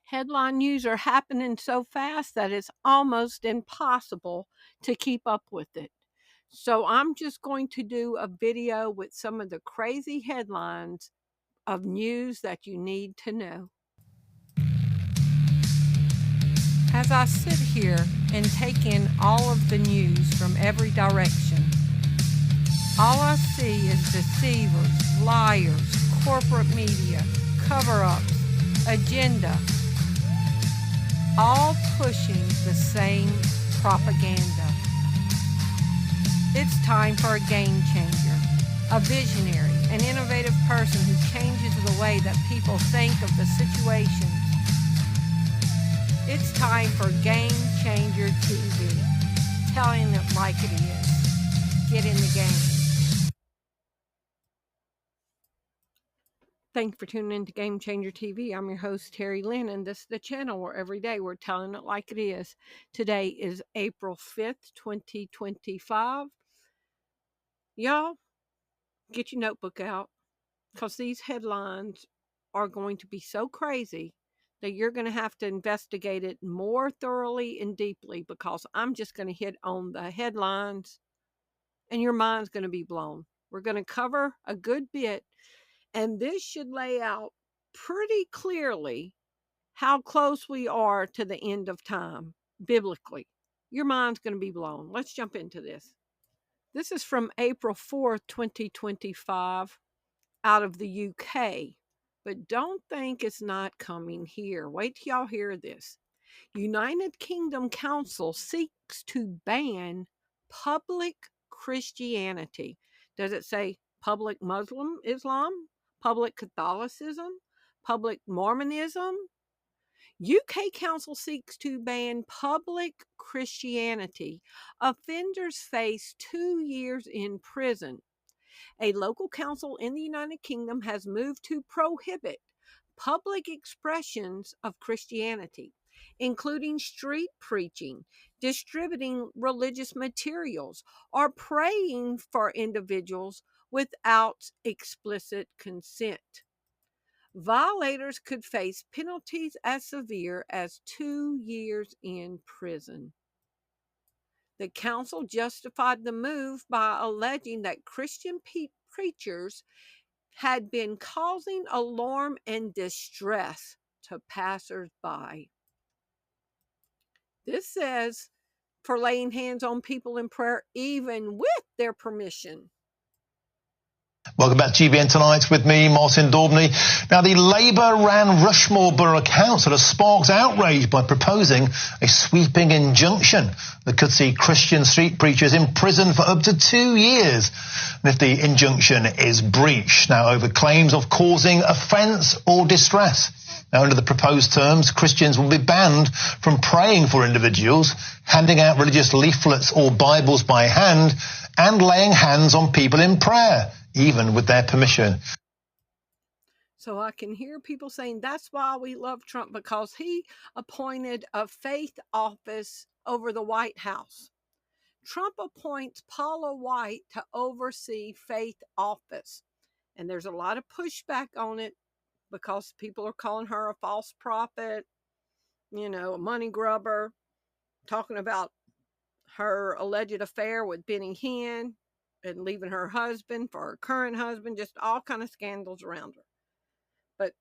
Headline news are happening so fast that it's almost impossible to keep up with it. So I'm just going to do a video with some of the crazy headlines of news that you need to know. As I sit here and take in all of the news from every direction, all I see is deceivers, liars, corporate media, cover-ups, agenda, all pushing the same propaganda. It's time for a game changer, a visionary, an innovative person who changes the way that people think of the situations. It's time for Game Changer TV, telling it like it is. Get in the game. Thanks for tuning in to Game Changer TV. I'm your host, Terri Lynn, and this is the channel where every day we're telling it like it is. Today is April 5th, 2025. Y'all, get your notebook out, because these headlines are going to be so crazy that you're going to have to investigate it more thoroughly and deeply, because I'm just going to hit on the headlines and your mind's going to be blown. We're going to cover a good bit, and this should lay out pretty clearly how close we are to the end of time biblically. Your mind's going to be blown. Let's jump into this. This is from April 4th, 2025, out of the UK. But don't think it's not coming here. Wait till y'all hear this. United Kingdom Council seeks to ban public Christianity. Does it say public Muslim Islam? Public Catholicism? Public Mormonism? UK Council seeks to ban public Christianity. Offenders face 2 years in prison. A local council in the United Kingdom has moved to prohibit public expressions of Christianity, including street preaching, distributing religious materials, or praying for individuals without explicit consent. Violators could face penalties as severe as 2 years in prison. The council justified the move by alleging that Christian preachers had been causing alarm and distress to passers-by. This says for laying hands on people in prayer, even with their permission. Welcome back to GBN Tonight with me, Martin Daubney. Now, the Labour-ran Rushmore Borough Council has sparked outrage by proposing a sweeping injunction that could see Christian street preachers in prison for up to 2 years if the injunction is breached. Now, over claims of causing offence or distress. Now, under the proposed terms, Christians will be banned from praying for individuals, handing out religious leaflets or Bibles by hand, and laying hands on people in prayer, even with their permission. So I can hear people saying that's why we love Trump, because he appointed a faith office over the White House. Trump appoints Paula White to oversee faith office. And there's a lot of pushback on it because people are calling her a false prophet, a money grubber, talking about her alleged affair with Benny Hinn and leaving her husband for her current husband, just all kind of scandals around her. But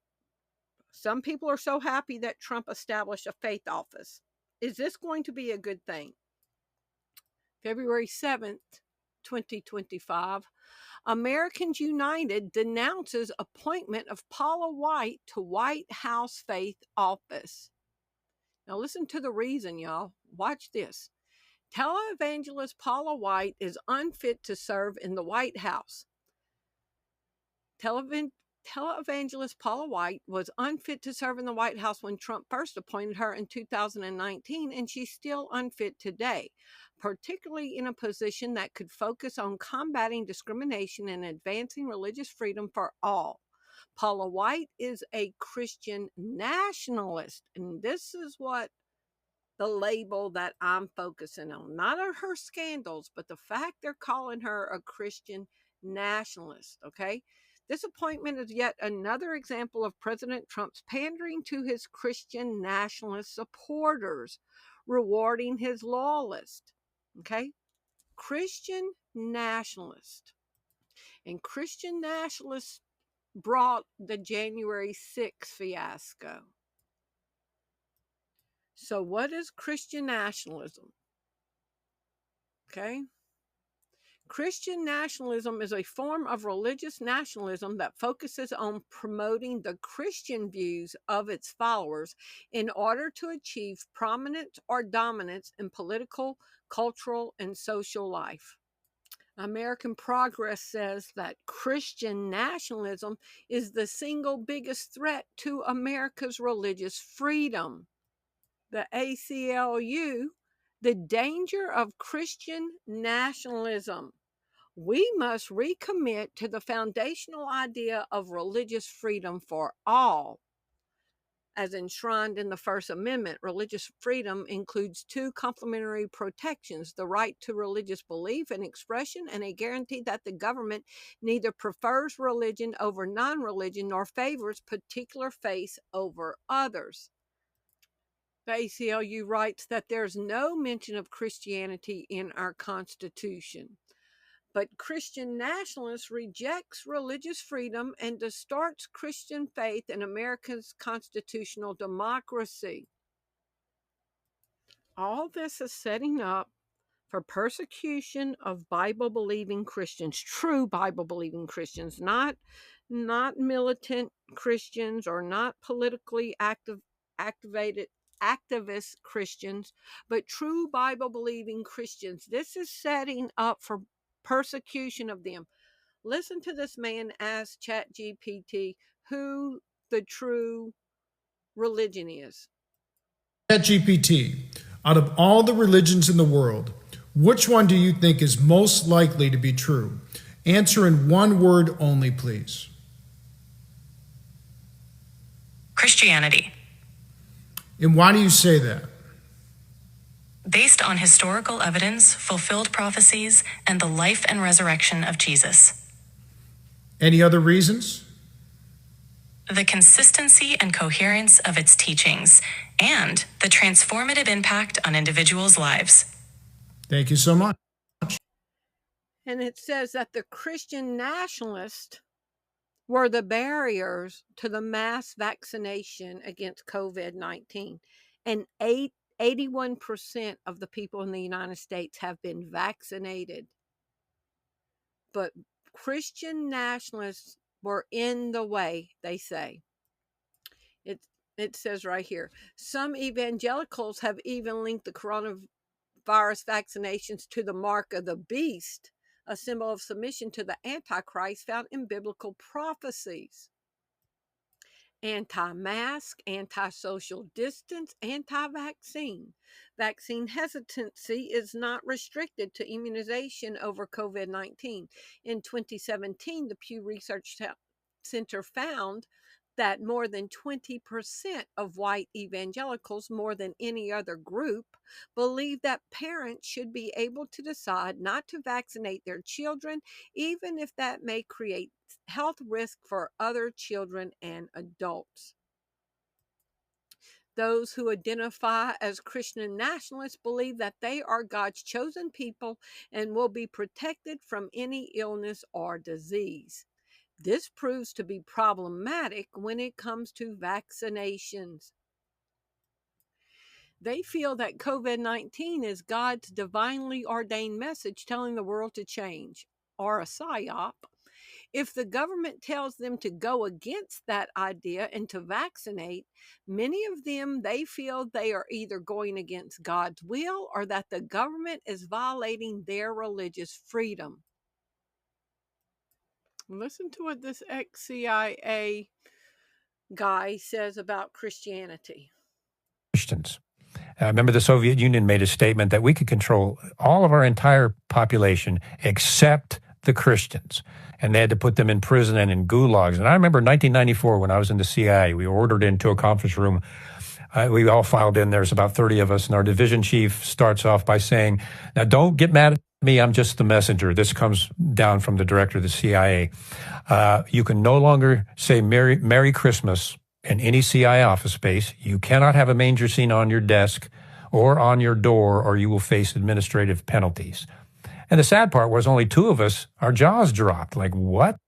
some people are so happy that Trump established a faith office. Is this going to be a good thing? February 7th, 2025, Americans United denounces appointment of Paula White to White House faith office. Now listen to the reason, y'all. Watch this. Televangelist Paula White is unfit to serve in the White House. Televangelist Paula White was unfit to serve in the White House when Trump first appointed her in 2019, and she's still unfit today, particularly in a position that could focus on combating discrimination and advancing religious freedom for all. Paula White is a Christian nationalist, and this is what the label that I'm focusing on. Not her scandals, but the fact they're calling her a Christian nationalist, okay? This appointment is yet another example of President Trump's pandering to his Christian nationalist supporters, rewarding his loyalists. Okay? Christian nationalist. And Christian nationalists brought the January 6th fiasco. So what is Christian nationalism? Okay? Christian nationalism is a form of religious nationalism that focuses on promoting the Christian views of its followers in order to achieve prominence or dominance in political, cultural, and social life. American Progress says that Christian nationalism is the single biggest threat to America's religious freedom. The ACLU, the danger of Christian nationalism. We must recommit to the foundational idea of religious freedom for all. As enshrined in the First Amendment, religious freedom includes two complementary protections: the right to religious belief and expression, and a guarantee that the government neither prefers religion over non-religion nor favors particular faiths over others. The ACLU writes that there's no mention of Christianity in our Constitution. But Christian nationalists rejects religious freedom and distorts Christian faith in America's constitutional democracy. All this is setting up for persecution of Bible-believing Christians, true Bible-believing Christians, not militant Christians or not politically activist Christians, but true Bible-believing Christians. This is setting up for persecution of them. Listen to this man ask ChatGPT who the true religion is. ChatGPT, out of all the religions in the world, which one do you think is most likely to be true? Answer in one word only, please. Christianity. And why do you say that? Based on historical evidence, fulfilled prophecies, and the life and resurrection of Jesus. Any other reasons? The consistency and coherence of its teachings, and the transformative impact on individuals' lives. Thank you so much. And it says that the Christian nationalists were the barriers to the mass vaccination against COVID-19. And 81% of the people in the United States have been vaccinated. But Christian nationalists were in the way, they say. It says right here, some evangelicals have even linked the coronavirus vaccinations to the mark of the beast, a symbol of submission to the Antichrist found in biblical prophecies. Anti-mask, anti-social distance, anti-vaccine. Vaccine hesitancy is not restricted to immunization over COVID-19. In 2017, the Pew Research Center found that more than 20% of white evangelicals, more than any other group, believe that parents should be able to decide not to vaccinate their children, even if that may create health risk for other children and adults. Those who identify as Christian nationalists believe that they are God's chosen people and will be protected from any illness or disease. This proves to be problematic when it comes to vaccinations. They feel that COVID-19 is God's divinely ordained message telling the world to change, or a psyop. If the government tells them to go against that idea and to vaccinate, many of them, they feel they are either going against God's will or that the government is violating their religious freedom. Listen to what this ex-CIA guy says about Christianity. Christians. Remember, the Soviet Union made a statement that we could control all of our entire population except the Christians. And they had to put them in prison and in gulags. And I remember in 1994 when I was in the CIA, we were ordered into a conference room. We all filed in. There's about 30 of us. And our division chief starts off by saying, now don't get mad at Me, I'm just the messenger. This comes down from the director of the CIA. You can no longer say Merry Christmas in any CIA office space. You cannot have a manger scene on your desk or on your door, or you will face administrative penalties. And the sad part was only two of us, our jaws dropped. Like, what?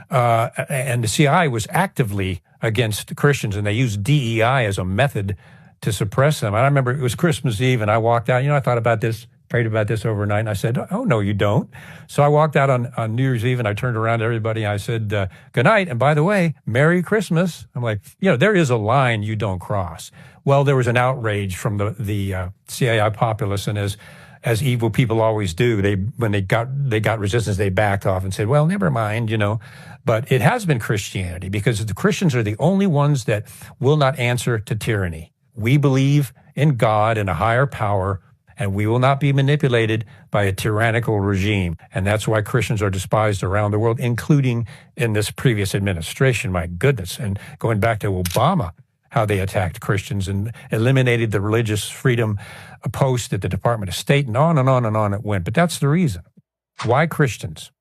And the CIA was actively against Christians, and they used DEI as a method to suppress them. I remember it was Christmas Eve, and I walked out. I thought about this, prayed about this overnight, and I said, oh, no, you don't. So I walked out on New Year's Eve, and I turned around to everybody, and I said, good night, and by the way, Merry Christmas. I'm like, there is a line you don't cross. Well, there was an outrage from the CIA populace, and as evil people always do, when they got resistance, they backed off and said, well, never mind, But it has been Christianity, because the Christians are the only ones that will not answer to tyranny. We believe in God and a higher power, and we will not be manipulated by a tyrannical regime. And that's why Christians are despised around the world, including in this previous administration. My goodness. And going back to Obama, how they attacked Christians and eliminated the religious freedom post at the Department of State, and on and on and on it went. But that's the reason. Why Christians?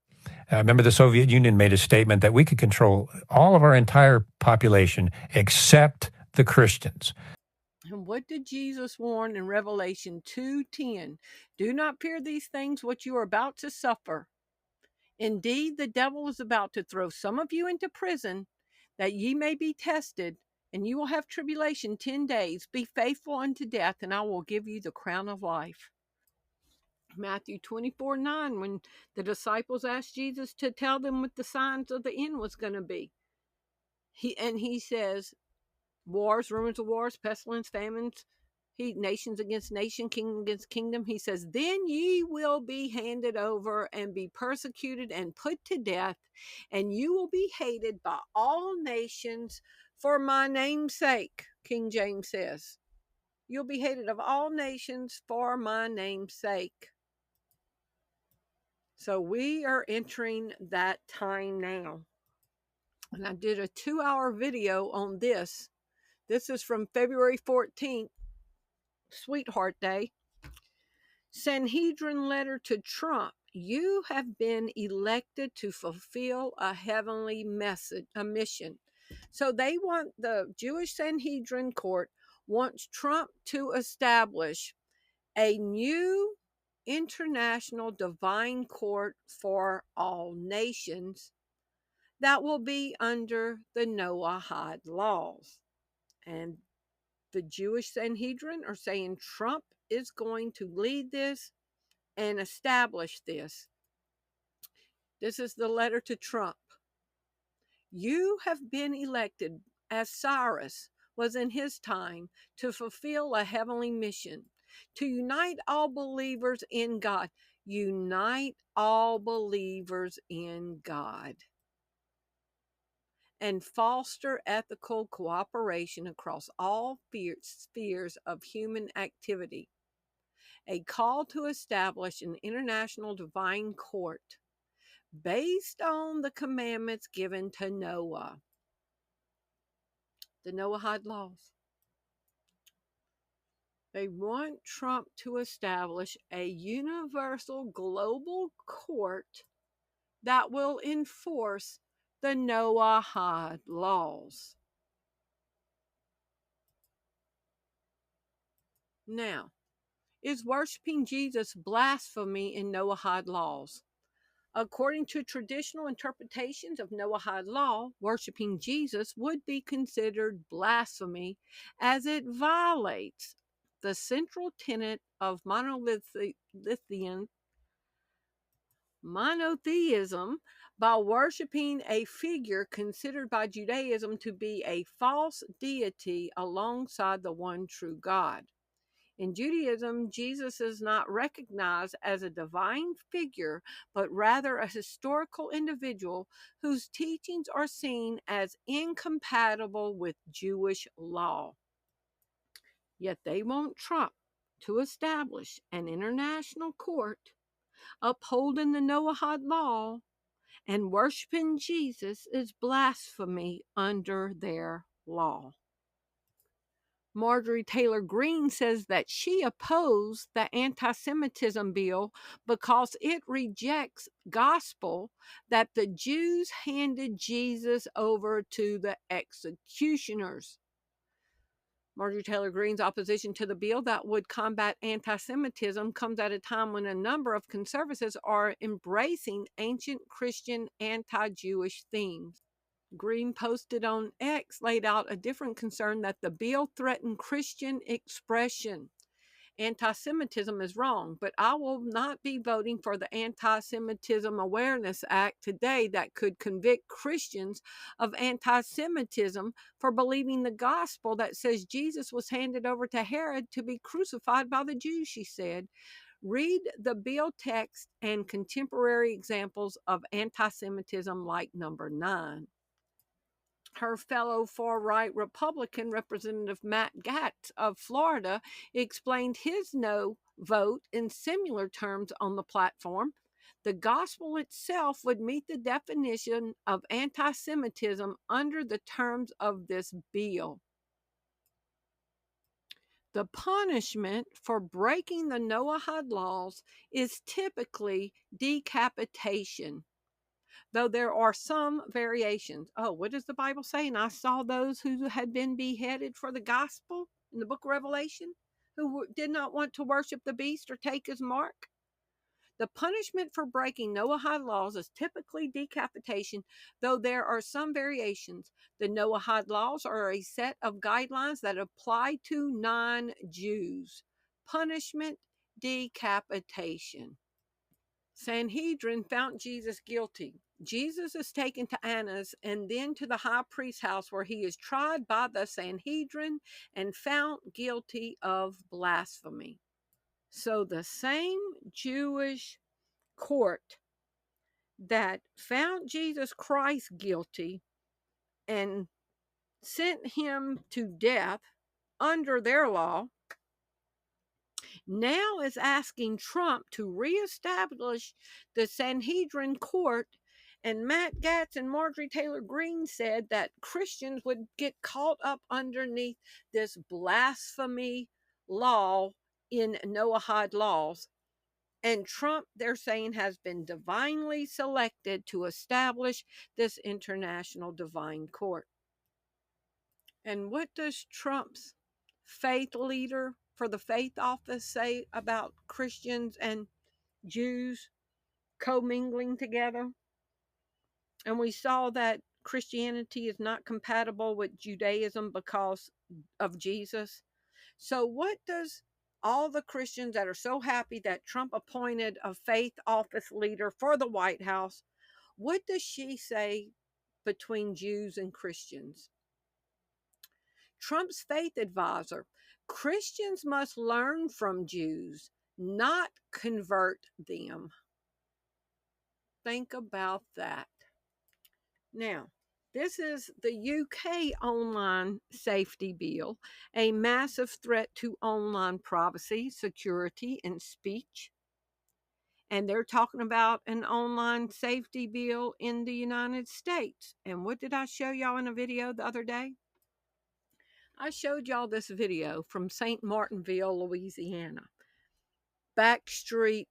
Remember, the Soviet Union made a statement that we could control all of our entire population except the Christians. And what did Jesus warn in Revelation 2:10? Do not fear these things which you are about to suffer. Indeed, the devil is about to throw some of you into prison, that ye may be tested, and you will have tribulation 10 days. Be faithful unto death, and I will give you the crown of life. Matthew 24:9, when the disciples asked Jesus to tell them what the signs of the end was going to be. He says, wars, rumors of wars, pestilence, famines, nations against nation, kingdom against kingdom. He says, then ye will be handed over and be persecuted and put to death, and you will be hated by all nations for my name's sake. King James says, you'll be hated of all nations for my name's sake. So we are entering that time now. And I did a 2-hour video on this. This is from February 14th, Sweetheart Day. Sanhedrin letter to Trump. You have been elected to fulfill a heavenly mission. So they want, the Jewish Sanhedrin court wants Trump to establish a new international divine court for all nations that will be under the Noahide laws. And the Jewish Sanhedrin are saying Trump is going to lead this and establish this. This is the letter to Trump. You have been elected, as Cyrus was in his time, to fulfill a heavenly mission, to unite all believers in God. Unite all believers in God. And foster ethical cooperation across all spheres of human activity. A call to establish an international divine court based on the commandments given to Noah, the Noahide laws. They want Trump to establish a universal global court that will enforce the Noahide laws. Now, is worshiping Jesus blasphemy in Noahide laws? According to traditional interpretations of Noahide law, worshiping Jesus would be considered blasphemy, as it violates the central tenet of monotheism by worshiping a figure considered by Judaism to be a false deity alongside the one true God. In Judaism, Jesus is not recognized as a divine figure, but rather a historical individual whose teachings are seen as incompatible with Jewish law. Yet they want Trump to establish an international court upholding the Noahide law, and worshiping Jesus is blasphemy under their law. Marjorie Taylor Greene says that she opposed the anti-Semitism bill because it rejects gospel that the Jews handed Jesus over to the executioners. Marjorie Taylor Greene's opposition to the bill that would combat anti-Semitism comes at a time when a number of conservatives are embracing ancient Christian anti-Jewish themes. Green posted on X laid out a different concern that the bill threatened Christian expression. Anti-Semitism is wrong, but I will not be voting for the Anti-Semitism Awareness Act today that could convict Christians of anti-Semitism for believing the gospel that says Jesus was handed over to Herod to be crucified by the Jews, she said. Read the bill text and contemporary examples of anti-Semitism like number 9. Her fellow far-right Republican Representative Matt Gaetz of Florida explained his no vote in similar terms on the platform. The gospel itself would meet the definition of anti-Semitism under the terms of this bill. The punishment for breaking the Noahide laws is typically decapitation, though there are some variations. Oh, what does the Bible say? And I saw those who had been beheaded for the gospel in the book of Revelation, who did not want to worship the beast or take his mark. The punishment for breaking Noahide laws is typically decapitation, though there are some variations. The Noahide laws are a set of guidelines that apply to non-Jews. Punishment, decapitation. Sanhedrin found Jesus guilty. Jesus is taken to Annas and then to the high priest's house, where he is tried by the Sanhedrin and found guilty of blasphemy. So the same Jewish court that found Jesus Christ guilty and sent him to death under their law now is asking Trump to reestablish the Sanhedrin court. And Matt Gaetz and Marjorie Taylor Greene said that Christians would get caught up underneath this blasphemy law in Noahide laws. And Trump, they're saying, has been divinely selected to establish this international divine court. And what does Trump's faith leader for the faith office say about Christians and Jews commingling together? And we saw that Christianity is not compatible with Judaism because of Jesus. So what does all the Christians that are so happy that Trump appointed a faith office leader for the White House, what does she say between Jews and Christians? Trump's faith advisor: Christians must learn from Jews, not convert them. Think about that. Now, this is the UK online safety bill, a massive threat to online privacy, security, and speech. And they're talking about an online safety bill in the United States. And what did I show y'all in a video the other day? I showed y'all this video from St. Martinville, Louisiana. Back street,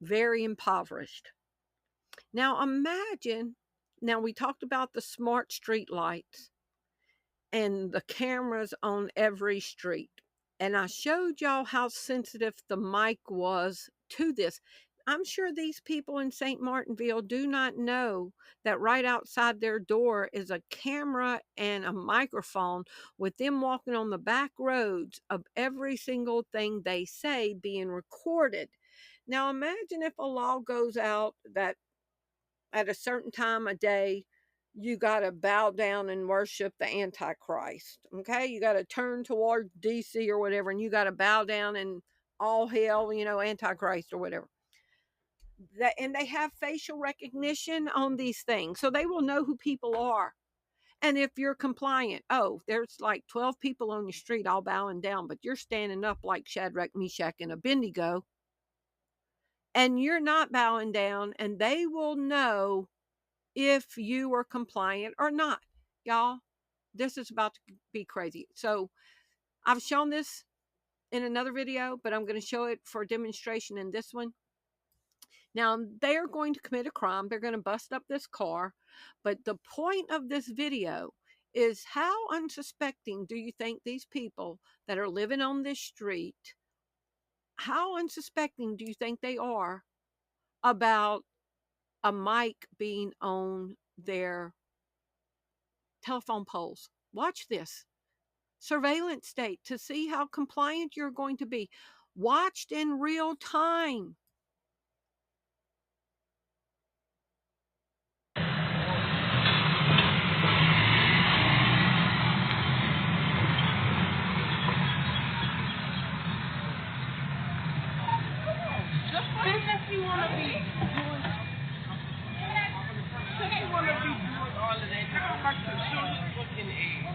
very impoverished. Now imagine, now we talked about the smart street lights and the cameras on every street. And I showed y'all how sensitive the mic was to this. I'm sure these people in St. Martinville do not know that right outside their door is a camera and a microphone with them walking on the back roads of every single thing they say being recorded. Now imagine if a law goes out that at a certain time of day, you got to bow down and worship the Antichrist. Okay, you got to turn toward DC or whatever, and you got to bow down and all hail, Antichrist or whatever. And they have facial recognition on these things, so they will know who people are. And if you're compliant, there's like 12 people on the street all bowing down, but you're standing up like Shadrach, Meshach, and Abednego, and you're not bowing down, and they will know if you are compliant or not. Y'all, This is about to be crazy. So I've shown this in another video, but I'm going to show it for demonstration in this one. Now, they are going to commit a crime. They're going to bust up this car. But the point of this video is, how unsuspecting do you think these people that are living on this street, how unsuspecting do you think they are about a mic being on their telephone poles? Watch this. Surveillance state to see how compliant you're going to be. Watched in real time. Business you want to be doing. Since you want to be doing all of that, you come back to the children's fucking age.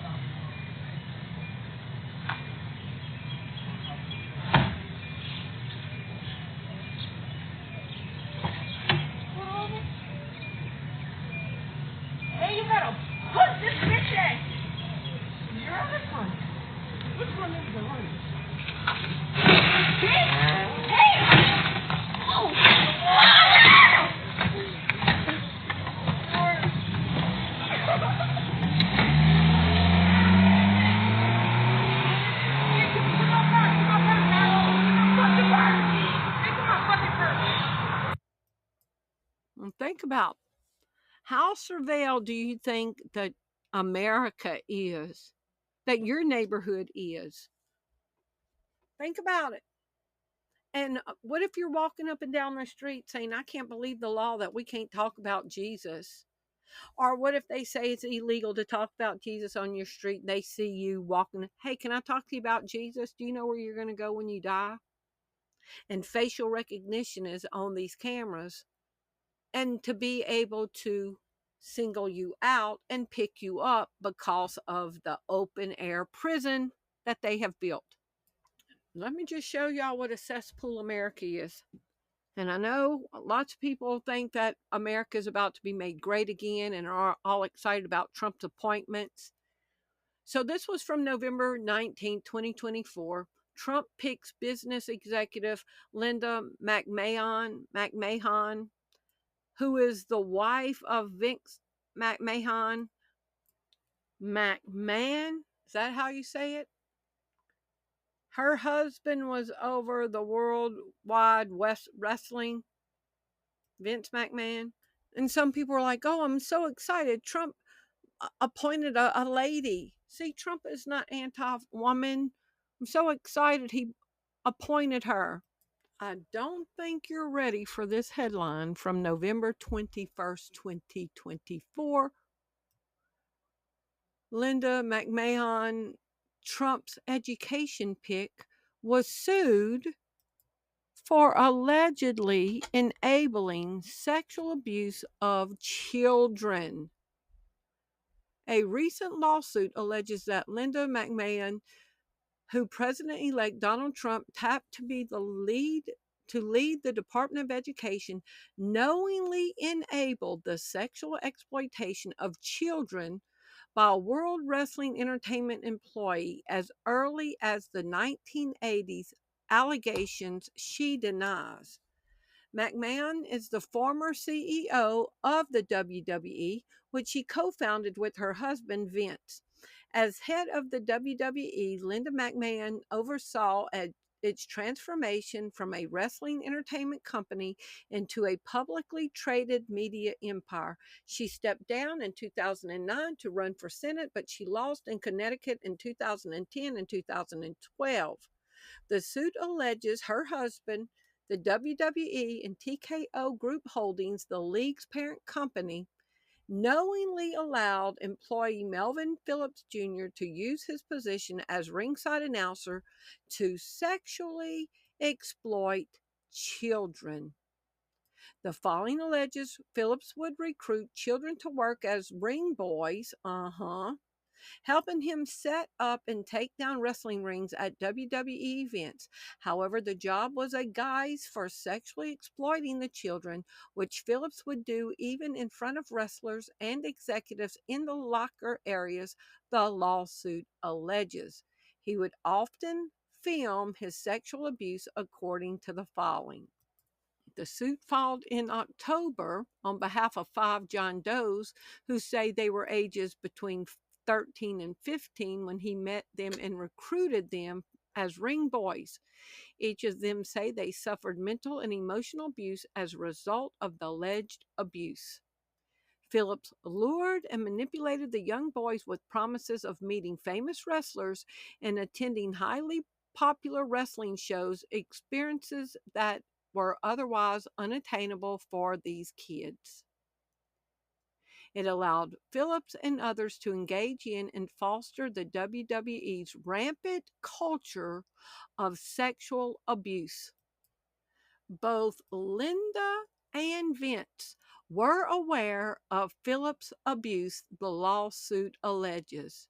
Hey, you better put this bitch in. You're on this one. Which one is the one? Hey! Oh! Think about, how surveilled do you think that America is, that your neighborhood is? Think about it. And what if you're walking up and down the street saying, I can't believe the law that we can't talk about Jesus? Or what if they say it's illegal to talk about Jesus on your street? They see you walking. Hey, can I talk to you about Jesus? Do you know where you're going to go when you die? And facial recognition is on these cameras. And to be able to single you out and pick you up because of the open air prison that they have built. Let me just show y'all what a cesspool America is. And I know lots of people think that America is about to be made great again and are all excited about Trump's appointments. So this was from November 19, 2024. Trump picks business executive Linda McMahon, who is the wife of Vince McMahon. McMahon? Is that how you say it? Her husband was over the Worldwide Wrestling, Vince McMahon. And some people are like, oh, I'm so excited. Trump appointed a lady. See, Trump is not anti-woman. I'm so excited he appointed her. I don't think you're ready for this headline from November 21st, 2024. Linda McMahon, Trump's education pick, was sued for allegedly enabling sexual abuse of children. A recent lawsuit alleges that Linda McMahon, who President-elect Donald Trump tapped to be the lead the Department of Education, knowingly enabled the sexual exploitation of children by a World Wrestling Entertainment employee as early as the 1980s, allegations she denies. McMahon is the former CEO of the WWE, which she co-founded with her husband, Vince. As head of the WWE, Linda McMahon oversaw its transformation from a wrestling entertainment company into a publicly traded media empire. She stepped down in 2009 to run for Senate, but she lost in Connecticut in 2010 and 2012. The suit alleges her husband, the WWE and TKO Group Holdings, the league's parent company, knowingly allowed employee Melvin Phillips Jr. to use his position as ringside announcer to sexually exploit children. The following alleges Phillips would recruit children to work as ring boys, helping him set up and take down wrestling rings at WWE events. However, the job was a guise for sexually exploiting the children, which Phillips would do even in front of wrestlers and executives in the locker areas, the lawsuit alleges. He would often film his sexual abuse according to the following. The suit filed in October on behalf of 5 John Does who say they were ages between 13 and 15 when he met them and recruited them as ring boys. Each of them say they suffered mental and emotional abuse as a result of the alleged abuse. Phillips lured and manipulated the young boys with promises of meeting famous wrestlers and attending highly popular wrestling shows, experiences that were otherwise unattainable for these kids. It allowed Phillips and others to engage in and foster the WWE's rampant culture of sexual abuse. Both Linda and Vince were aware of Phillips' abuse, the lawsuit alleges.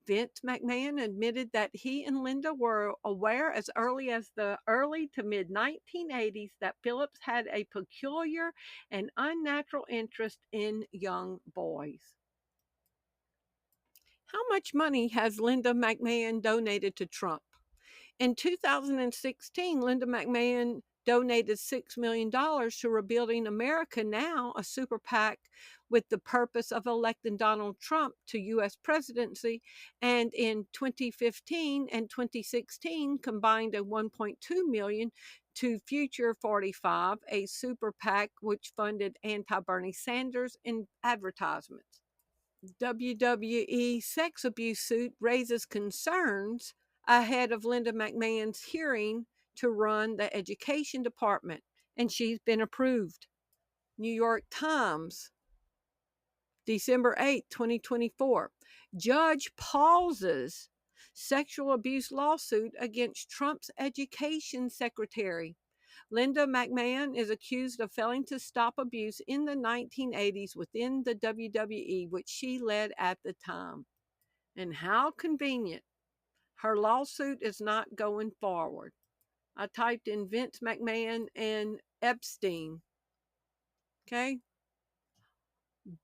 Vince McMahon admitted that he and Linda were aware as early as the early to mid 1980s that Phillips had a peculiar and unnatural interest in young boys. How much money has Linda McMahon donated to Trump? In 2016, Linda McMahon donated $6 million to Rebuilding America Now, a super PAC with the purpose of electing Donald Trump to U.S. presidency, and in 2015 and 2016 combined a $1.2 million to Future 45, a super PAC which funded anti-Bernie Sanders in advertisements. WWE sex abuse suit raises concerns ahead of Linda McMahon's hearing to run the education department, and she's been approved. New York Times, December 8, 2024. Judge pauses sexual abuse lawsuit against Trump's education secretary. Linda McMahon is accused of failing to stop abuse in the 1980s within the WWE, which she led at the time. And how convenient. Her lawsuit is not going forward. I typed in Vince McMahon and Epstein. Okay.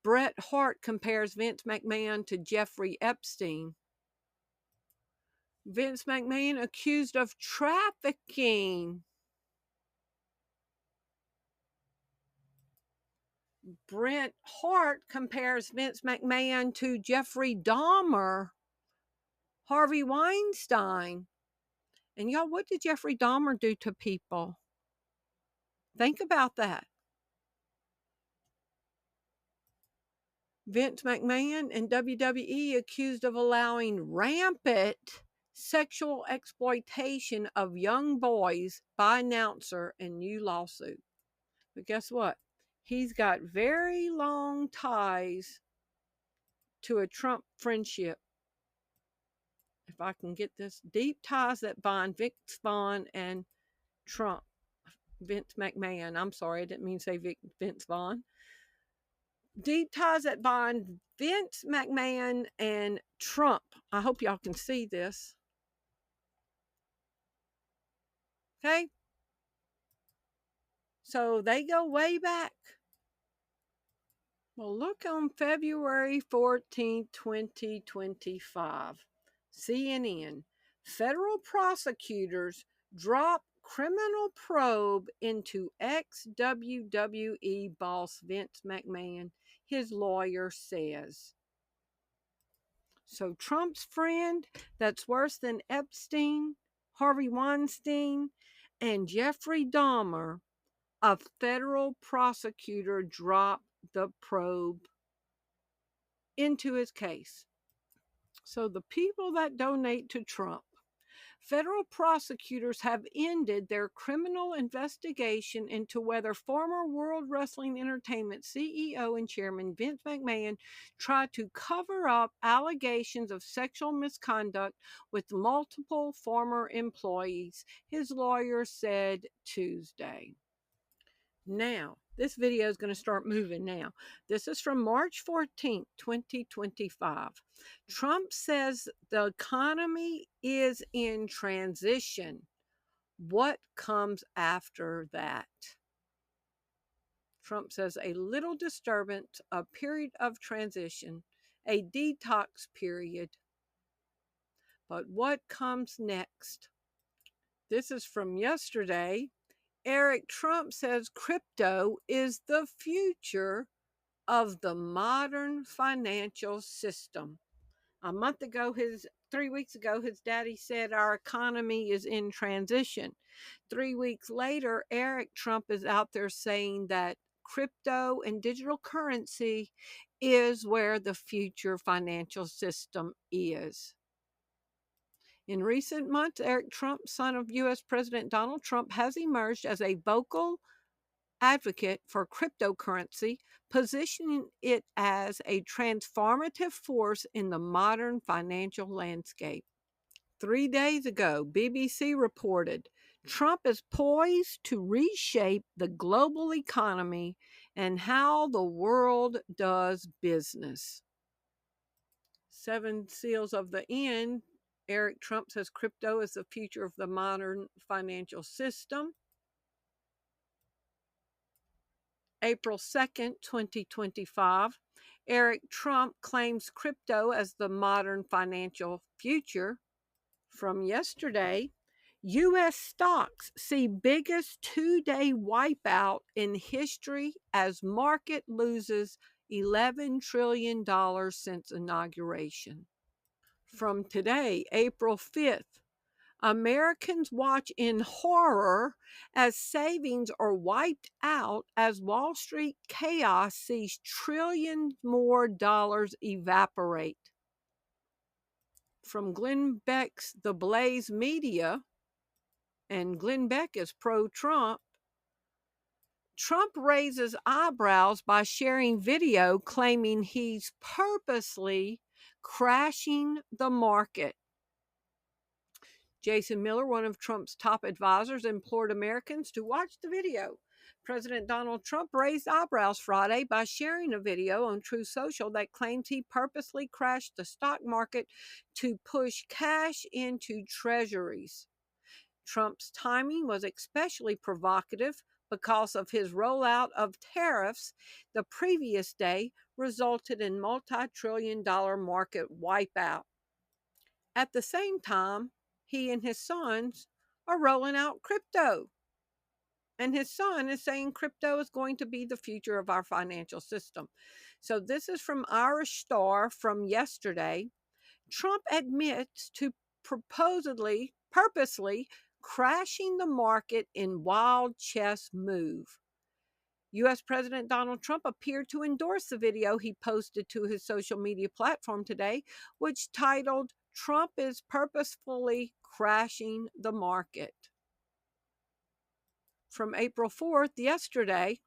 Bret Hart compares Vince McMahon to Jeffrey Epstein. Vince McMahon accused of trafficking. Bret Hart compares Vince McMahon to Jeffrey Dahmer, Harvey Weinstein. And y'all, what did Jeffrey Dahmer do to people? Think about that. Vince McMahon and WWE accused of allowing rampant sexual exploitation of young boys by announcer in new lawsuit. But guess what? He's got very long ties to a Trump friendship. If I can get this, deep ties that bind Vince Vaughn and Trump. Vince McMahon. I'm sorry, I didn't mean to say Vince Vaughn. Deep ties that bind Vince McMahon and Trump. I hope y'all can see this. Okay? So they go way back. Well, look on February 14, 2025. CNN. Federal prosecutors drop criminal probe into ex-WWE boss Vince McMahon, his lawyer says. So Trump's friend, that's worse than Epstein, Harvey Weinstein, and Jeffrey Dahmer, a federal prosecutor dropped the probe into his case. So the people that donate to Trump, federal prosecutors have ended their criminal investigation into whether former World Wrestling Entertainment CEO and chairman Vince McMahon tried to cover up allegations of sexual misconduct with multiple former employees, his lawyer said Tuesday. Now, This video is going to start moving now. This is from March 14th, 2025. Trump says the economy is in transition. What comes after that? Trump says a little disturbance, a period of transition, a detox period. But what comes next? This is from yesterday. Eric Trump says crypto is the future of the modern financial system. A month ago, 3 weeks ago, his daddy said our economy is in transition. 3 weeks later, Eric Trump is out there saying that crypto and digital currency is where the future financial system is. In recent months, Eric Trump, son of U.S. President Donald Trump, has emerged as a vocal advocate for cryptocurrency, positioning it as a transformative force in the modern financial landscape. 3 days ago, BBC reported Trump is poised to reshape the global economy and how the world does business. 7 seals of the end. Eric Trump says crypto is the future of the modern financial system. April 2nd, 2025, Eric Trump claims crypto as the modern financial future. From yesterday, U.S. stocks see biggest two-day wipeout in history as market loses $11 trillion since inauguration. From today, April 5th, Americans watch in horror as savings are wiped out as Wall Street chaos sees trillions more dollars evaporate. From Glenn Beck's The Blaze Media, and Glenn Beck is pro-Trump, Trump raises eyebrows by sharing video claiming he's purposely crashing the market. Jason Miller, one of Trump's top advisors, implored Americans to watch the video. President Donald Trump raised eyebrows Friday by sharing a video on Truth Social that claims he purposely crashed the stock market to push cash into treasuries. Trump's timing was especially provocative because of his rollout of tariffs the previous day resulted in multi-trillion-dollar market wipeout. At the same time, he and his sons are rolling out crypto. And his son is saying crypto is going to be the future of our financial system. So this is from Irish Star from yesterday. Trump admits to purposely crashing the market in wild chess move. U.S. President Donald Trump appeared to endorse the video he posted to his social media platform today, which titled, Trump is purposefully crashing the market. From April 4th, yesterday,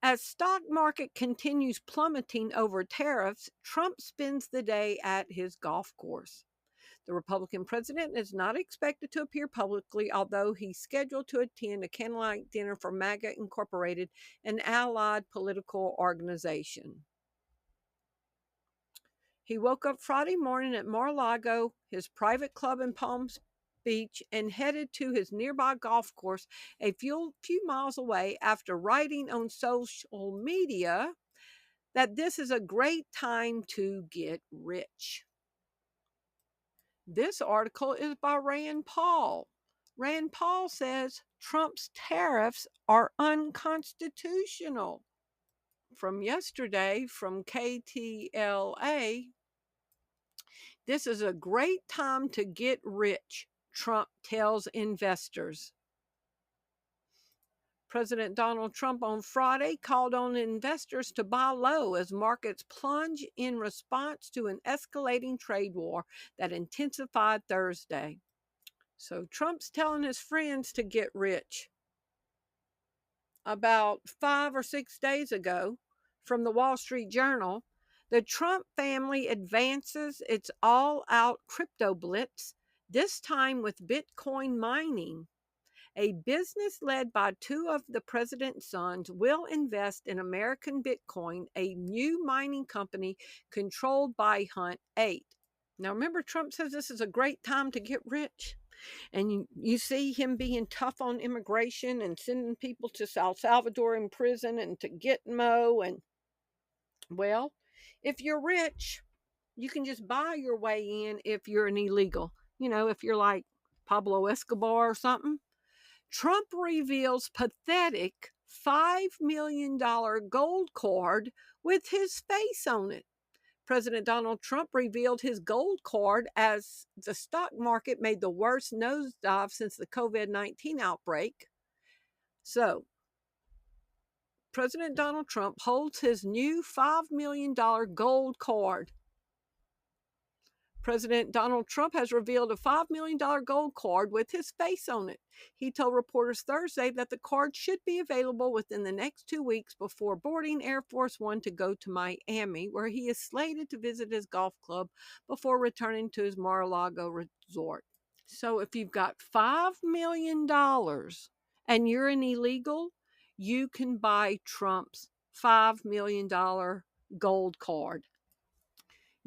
as stock market continues plummeting over tariffs, Trump spends the day at his golf course. The Republican president is not expected to appear publicly, although he's scheduled to attend a candlelight dinner for MAGA Incorporated, an allied political organization. He woke up Friday morning at Mar-a-Lago, his private club in Palm Beach, and headed to his nearby golf course a few miles away after writing on social media that this is a great time to get rich. This article is by Rand Paul. Rand Paul says Trump's tariffs are unconstitutional. From yesterday, from KTLA, this is a great time to get rich, Trump tells investors. President Donald Trump on Friday called on investors to buy low as markets plunge in response to an escalating trade war that intensified Thursday. So Trump's telling his friends to get rich. About 5 or 6 days ago, from the Wall Street Journal, the Trump family advances its all-out crypto blitz, this time with Bitcoin mining. A business led by two of the president's sons will invest in American Bitcoin, a new mining company controlled by Hunt 8. Now, remember, Trump says this is a great time to get rich. And you see him being tough on immigration and sending people to El Salvador in prison and to Gitmo. And, well, if you're rich, you can just buy your way in if you're an illegal. If you're like Pablo Escobar or something. Trump reveals pathetic $5 million gold card with his face on it. President Donald Trump revealed his gold card as the stock market made the worst nosedive since the COVID-19 outbreak. So, President Donald Trump holds his new $5 million gold card. President Donald Trump has revealed a $5 million gold card with his face on it. He told reporters Thursday that the card should be available within the next 2 weeks before boarding Air Force One to go to Miami, where he is slated to visit his golf club before returning to his Mar-a-Lago resort. So if you've got $5 million and you're an illegal, you can buy Trump's $5 million gold card.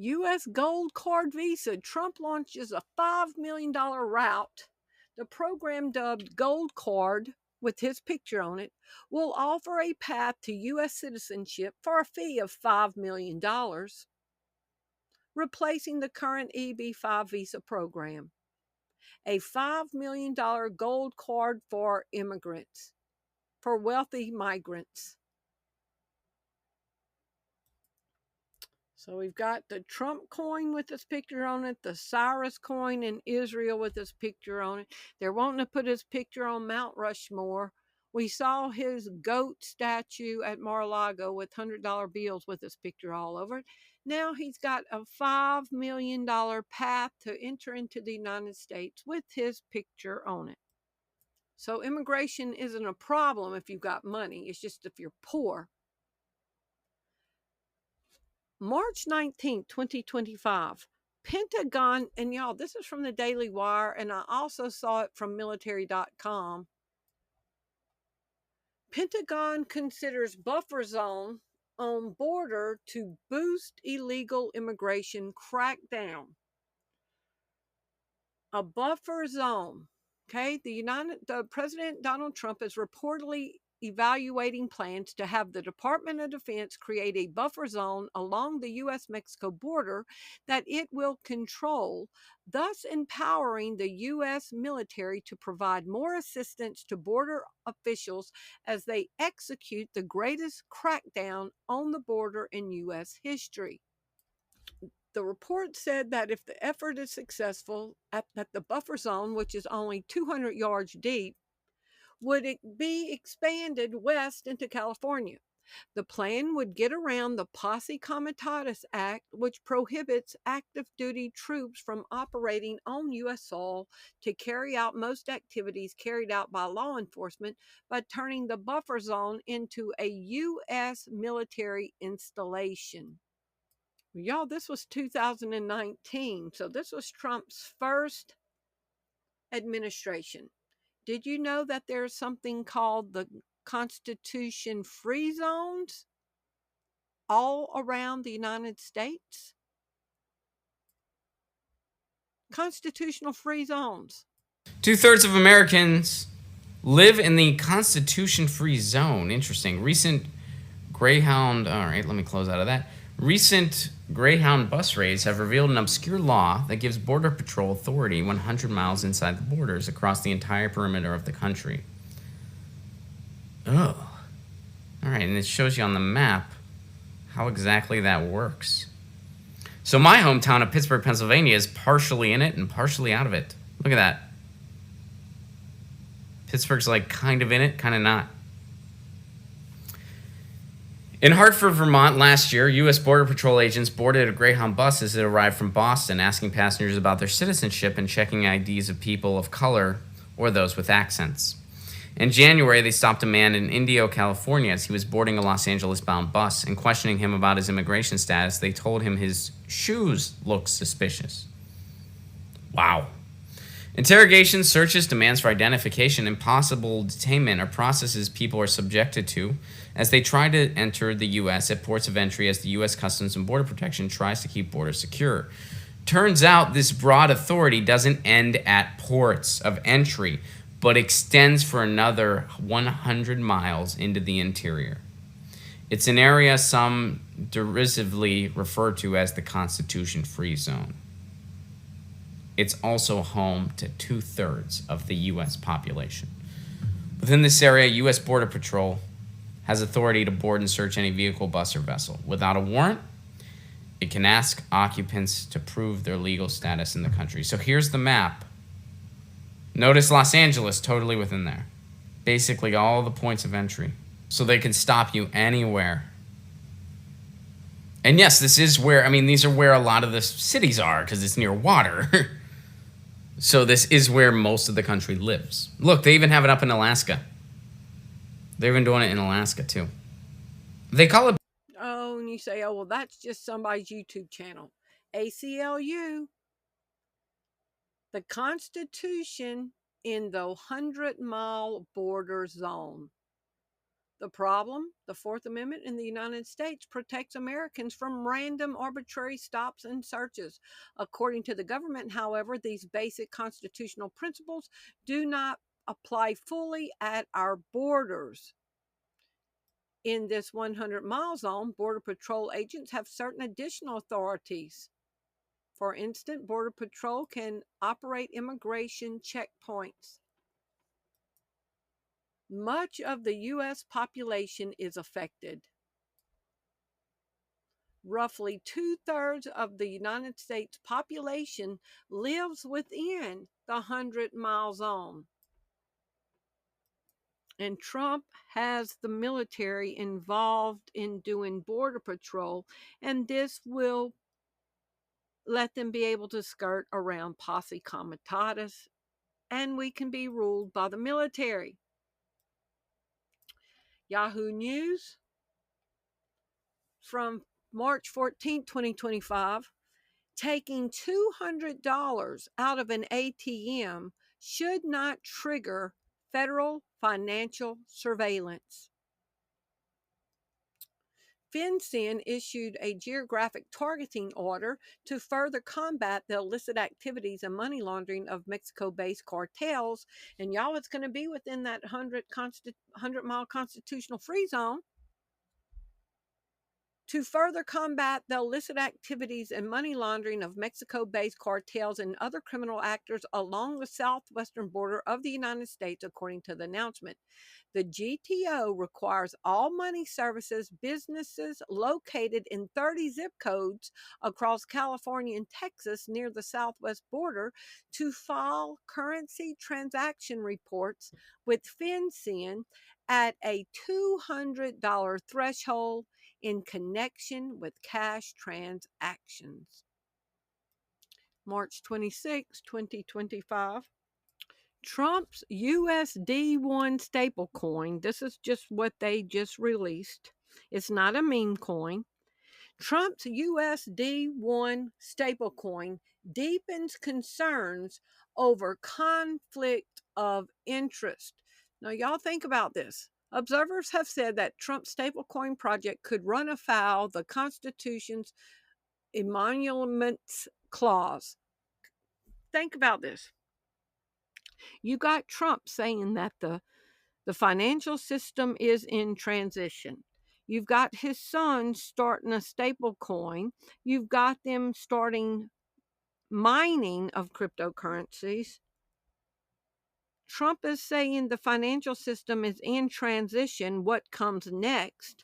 U.S. Gold Card Visa. Trump launches a $5 million route. The program, dubbed Gold Card, with his picture on it, will offer a path to U.S. citizenship for a fee of $5 million, replacing the current EB-5 visa program. A $5 million gold card for immigrants, for wealthy migrants. So we've got the Trump coin with his picture on it, the Cyrus coin in Israel with his picture on it. They're wanting to put his picture on Mount Rushmore. We saw his goat statue at Mar-a-Lago with $100 bills with his picture all over it. Now he's got a $5 million path to enter into the United States with his picture on it. So immigration isn't a problem if you've got money. It's just if you're poor. March 19th, 2025, Pentagon, and y'all, this is from the Daily Wire, and I also saw it from military.com. Pentagon considers buffer zone on border to boost illegal immigration crackdown. A buffer zone. Okay, the President Donald Trump is reportedly evaluating plans to have the Department of Defense create a buffer zone along the U.S.-Mexico border that it will control, thus empowering the U.S. military to provide more assistance to border officials as they execute the greatest crackdown on the border in U.S. history. The report said that if the effort is successful, at the buffer zone, which is only 200 yards deep, would it be expanded west into California. The plan would get around the Posse Comitatus Act, which prohibits active duty troops from operating on U.S. soil to carry out most activities carried out by law enforcement by turning the buffer zone into a U.S. military installation. Y'all, this was 2019, so this was Trump's first administration. Did you know that there's something called the Constitution free zones all around the United States? Constitutional free zones. 2/3 of Americans live in the Constitution-free zone. Interesting. Recent Greyhound bus raids have revealed an obscure law that gives Border Patrol authority 100 miles inside the borders across the entire perimeter of the country. Oh. All right, and it shows you on the map how exactly that works. So my hometown of Pittsburgh, Pennsylvania is partially in it and partially out of it. Look at that. Pittsburgh's like kind of in it, kind of not. In Hartford, Vermont, last year, U.S. Border Patrol agents boarded a Greyhound bus as it arrived from Boston, asking passengers about their citizenship and checking IDs of people of color or those with accents. In January, they stopped a man in Indio, California, as he was boarding a Los Angeles-bound bus, and questioning him about his immigration status, they told him his shoes looked suspicious. Wow. Interrogations, searches, demands for identification, and possible detainment are processes people are subjected to as they try to enter the U.S. at ports of entry as the U.S. Customs and Border Protection tries to keep borders secure. Turns out this broad authority doesn't end at ports of entry, but extends for another 100 miles into the interior. It's an area some derisively refer to as the Constitution-free zone. It's also home to 2/3 of the U.S. population. Within this area, U.S. Border Patrol has authority to board and search any vehicle, bus, or vessel. Without a warrant, it can ask occupants to prove their legal status in the country. So here's the map. Notice Los Angeles totally within there. Basically all the points of entry. So they can stop you anywhere. And yes, this is where, these are where a lot of the cities are because it's near water. So this is where most of the country lives. Look, they even have it up in Alaska. They've been doing it in Alaska too. They call it... Oh, and you say, oh, well, that's just somebody's YouTube channel. ACLU. The Constitution in the 100-mile border zone. The problem, the Fourth Amendment in the United States protects Americans from random arbitrary stops and searches. According to the government, however, these basic constitutional principles do not apply fully at our borders. In this 100-mile zone, Border Patrol agents have certain additional authorities. For instance, Border Patrol can operate immigration checkpoints. Much of the U.S. population is affected. Roughly 2/3 of the United States population lives within the 100-mile zone. And Trump has the military involved in doing border patrol, and this will let them be able to skirt around posse comitatus, and we can be ruled by the military. Yahoo News from March 14, 2025, taking $200 out of an ATM should not trigger federal financial surveillance. FinCEN issued a geographic targeting order to further combat the illicit activities and money laundering of Mexico-based cartels. And y'all, it's going to be within that 100-mile constitutional free zone. To further combat the illicit activities and money laundering of Mexico-based cartels and other criminal actors along the southwestern border of the United States, according to the announcement. The GTO requires all money services businesses located in 30 zip codes across California and Texas near the southwest border to file currency transaction reports with FinCEN at a $200 threshold in connection with cash transactions. March 26, 2025. Trump's USD1 stablecoin, this is just what they just released. It's not a meme coin. Trump's USD1 stablecoin deepens concerns over conflict of interest. Now, y'all think about this. Observers have said that Trump's stablecoin project could run afoul the Constitution's emoluments clause. Think about this. You got Trump saying that the financial system is in transition. You've got his son starting a stable coin. You've got them starting mining of cryptocurrencies. Trump is saying the financial system is in transition. What comes next?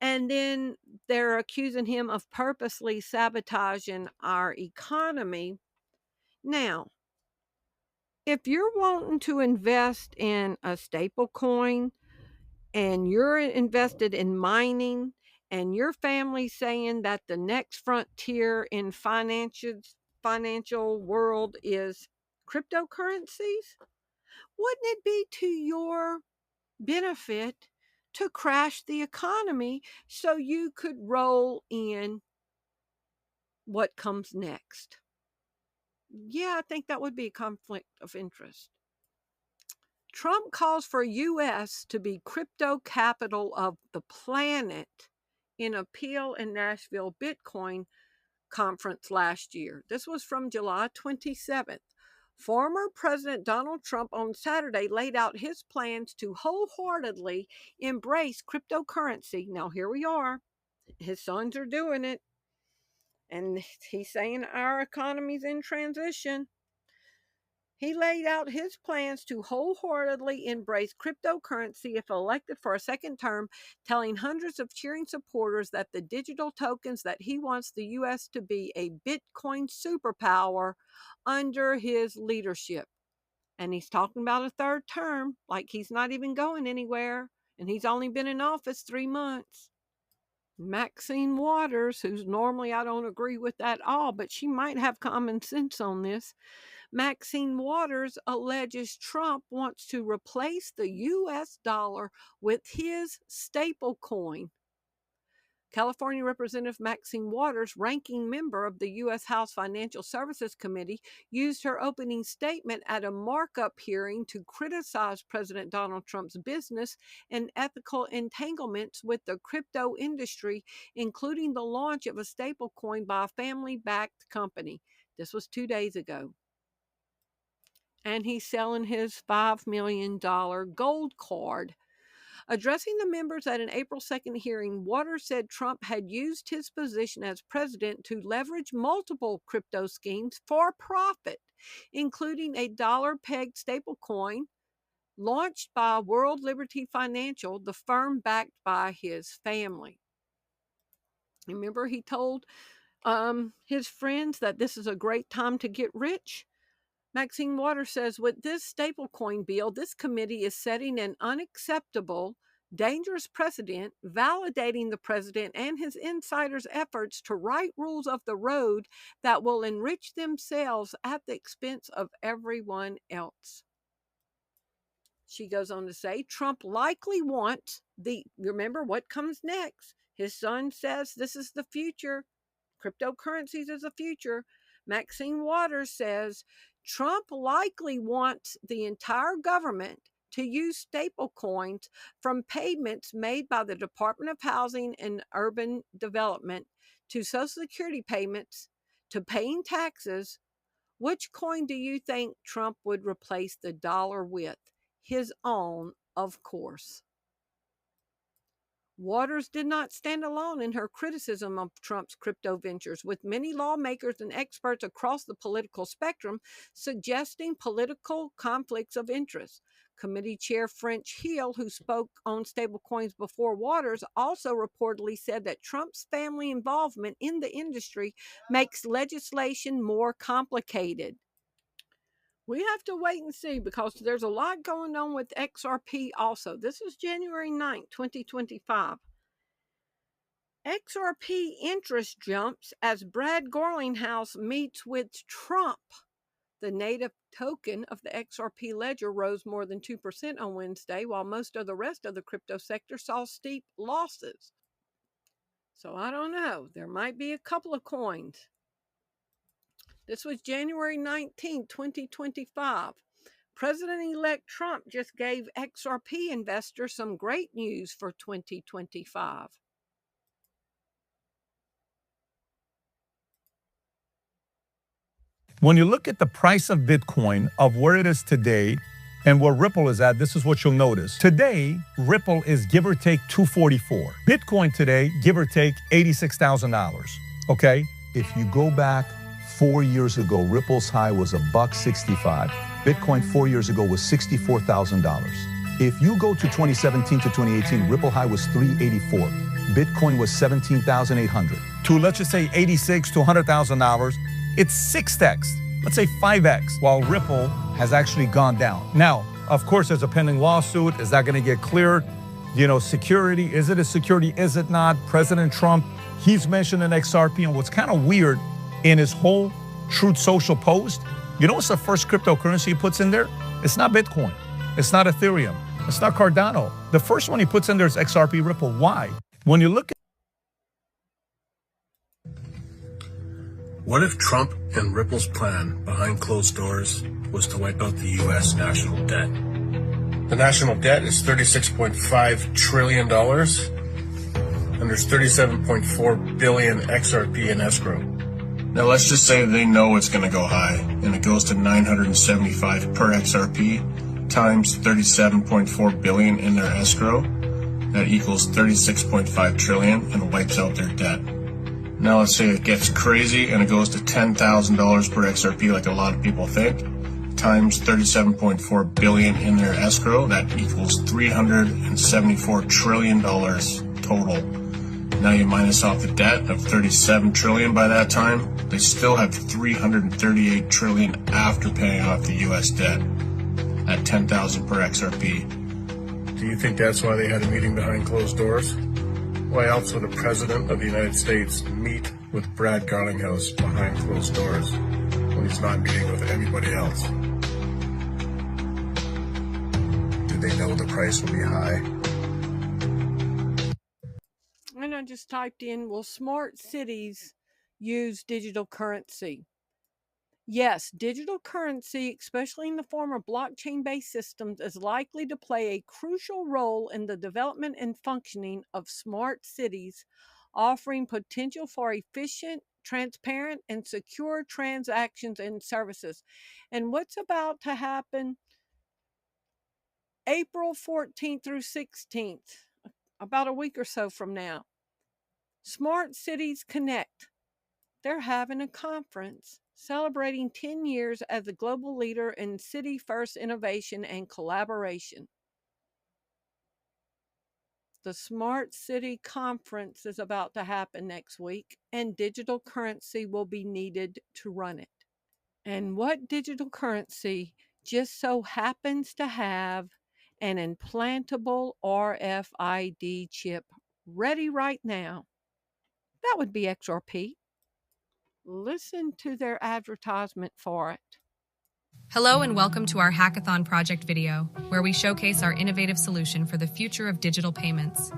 And then they're accusing him of purposely sabotaging our economy. Now, if you're wanting to invest in a staple coin and you're invested in mining and your family's saying that the next frontier in financial world is cryptocurrencies, wouldn't it be to your benefit to crash the economy so you could roll in what comes next? Yeah, I think that would be a conflict of interest. Trump calls for U.S. to be crypto capital of the planet in appeal in Nashville Bitcoin conference last year. This was from July 27th. Former President Donald Trump on Saturday laid out his plans to wholeheartedly embrace cryptocurrency. Now, here we are. His sons are doing it. And he's saying our economy's in transition. He laid out his plans to wholeheartedly embrace cryptocurrency if elected for a second term, telling hundreds of cheering supporters that the digital tokens that he wants the U.S. to be a Bitcoin superpower under his leadership. And he's talking about a third term, like he's not even going anywhere, and he's only been in office 3 months. Maxine Waters, who's normally I don't agree with at all, but she might have common sense on this. Maxine Waters alleges Trump wants to replace the U.S. dollar with his staple coin. California Representative Maxine Waters, ranking member of the U.S. House Financial Services Committee, used her opening statement at a markup hearing to criticize President Donald Trump's business and ethical entanglements with the crypto industry, including the launch of a stablecoin by a family-backed company. This was 2 days ago. And he's selling his $5 million gold card. Addressing the members at an April 2nd hearing, Waters said Trump had used his position as president to leverage multiple crypto schemes for profit, including a dollar-pegged stablecoin launched by World Liberty Financial, the firm backed by his family. Remember, he told his friends that this is a great time to get rich? Maxine Waters says, with this stablecoin bill, this committee is setting an unacceptable, dangerous precedent, validating the president and his insiders' efforts to write rules of the road that will enrich themselves at the expense of everyone else. She goes on to say, Trump likely wants remember what comes next. His son says this is the future. Cryptocurrencies is the future. Maxine Waters says, Trump likely wants the entire government to use stablecoins from payments made by the Department of Housing and Urban Development to Social Security payments to paying taxes. Which coin do you think Trump would replace the dollar with? His own, of course. Waters did not stand alone in her criticism of Trump's crypto ventures, with many lawmakers and experts across the political spectrum suggesting political conflicts of interest. Committee Chair French Hill, who spoke on stablecoins before Waters, also reportedly said that Trump's family involvement in the industry makes legislation more complicated. We have to wait and see because there's a lot going on with XRP also. This is January 9th, 2025. XRP interest jumps as Brad Garlinghouse meets with Trump. The native token of the XRP ledger rose more than 2% on Wednesday, while most of the rest of the crypto sector saw steep losses. So I don't know. There might be a couple of coins. This was January 19, 2025. President-elect Trump just gave XRP investors some great news for 2025. When you look at the price of Bitcoin, of where it is today and where Ripple is at, this is what you'll notice. Today, Ripple is give or take $244. Bitcoin today, give or take $86,000. Okay? If you go back 4 years ago, Ripple's high was $1.65. Bitcoin 4 years ago was $64,000. If you go to 2017 to 2018, Ripple high was $384. Bitcoin was $17,800. To let's just say $86 to $100,000, it's 6x, let's say 5x, while Ripple has actually gone down. Now, of course, there's a pending lawsuit. Is that going to get cleared? You know, security, is it a security? Is it not? President Trump, he's mentioning XRP, and what's kind of weird in his whole Truth Social post, you know what's the first cryptocurrency he puts in there? It's not Bitcoin. It's not Ethereum. It's not Cardano. The first one he puts in there is XRP Ripple. Why? When you look at What if Trump and Ripple's plan behind closed doors was to wipe out the U.S. national debt? The national debt is $36.5 trillion, and there's 37.4 billion XRP in escrow. Now let's just say they know it's going to go high, and it goes to 975 per XRP times 37.4 billion in their escrow. That equals 36.5 trillion and wipes out their debt. Now let's say it gets crazy and it goes to $10,000 per XRP like a lot of people think, times 37.4 billion in their escrow. That equals $374 trillion total. Now you minus off the debt of 37 trillion by that time, they still have 338 trillion after paying off the US debt at 10,000 per XRP. Do you think that's why they had a meeting behind closed doors? Why else would the President of the United States meet with Brad Garlinghouse behind closed doors when he's not meeting with anybody else? Do they know the price will be high? And I just typed in, will smart cities use digital currency? Yes, digital currency, especially in the form of blockchain-based systems, is likely to play a crucial role in the development and functioning of smart cities, offering potential for efficient, transparent, and secure transactions and services. And what's about to happen April 14th through 16th, about a week or so from now? Smart Cities Connect. They're having a conference celebrating 10 years as a global leader in city-first innovation and collaboration. The Smart City Conference is about to happen next week, and digital currency will be needed to run it. And what digital currency just so happens to have an implantable RFID chip ready right now? That would be XRP. Listen to their advertisement for it. Hello and welcome to our Hackathon project video, where we showcase our innovative solution for the future of digital payments.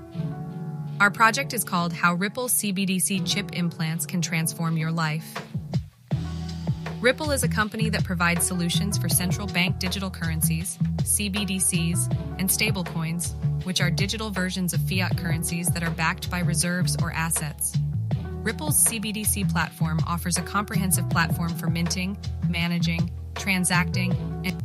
Our project is called How Ripple CBDC Chip Implants Can Transform Your Life. Ripple is a company that provides solutions for central bank digital currencies, CBDCs, and stablecoins, which are digital versions of fiat currencies that are backed by reserves or assets. Ripple's CBDC platform offers a comprehensive platform for minting, managing, transacting, and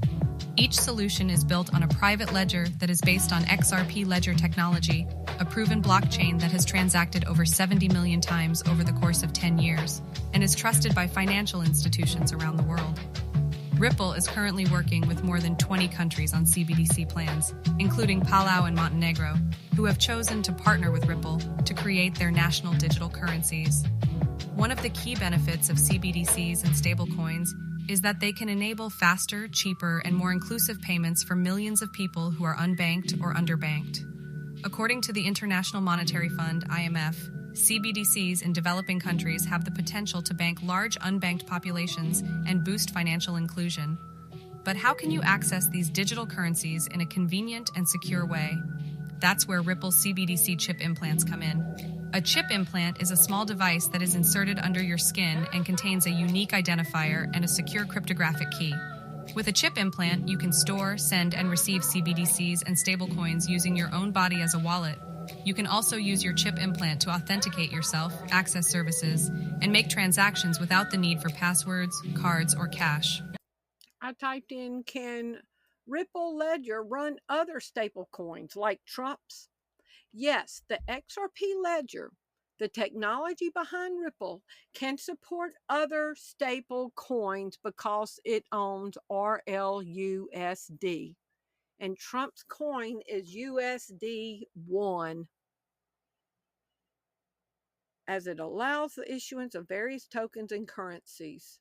each solution is built on a private ledger that is based on XRP ledger technology, a proven blockchain that has transacted over 70 million times over the course of 10 years, and is trusted by financial institutions around the world. Ripple is currently working with more than 20 countries on CBDC plans, including Palau and Montenegro, who have chosen to partner with Ripple to create their national digital currencies. One of the key benefits of CBDCs and stablecoins is that they can enable faster, cheaper, and more inclusive payments for millions of people who are unbanked or underbanked. According to the International Monetary Fund, IMF, CBDCs in developing countries have the potential to bank large unbanked populations and boost financial inclusion. But how can you access these digital currencies in a convenient and secure way? That's where Ripple's CBDC chip implants come in. A chip implant is a small device that is inserted under your skin and contains a unique identifier and a secure cryptographic key. With a chip implant, you can store, send, and receive CBDCs and stablecoins using your own body as a wallet. You can also use your chip implant to authenticate yourself, access services, and make transactions without the need for passwords, cards, or cash. I typed in, can Ripple Ledger run other stable coins like Trump's? Yes, the XRP Ledger, the technology behind Ripple, can support other stable coins because it owns RLUSD. And Trump's coin is USD1, as it allows the issuance of various tokens and currencies.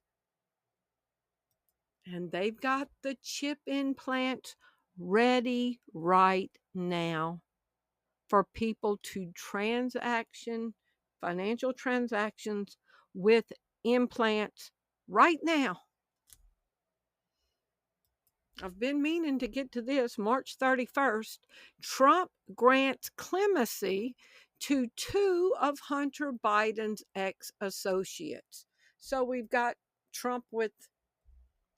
And they've got the chip implant ready right now for people to financial transactions with implants right now. I've been meaning to get to this. March 31st, Trump grants clemency to two of Hunter Biden's ex-associates. So we've got Trump with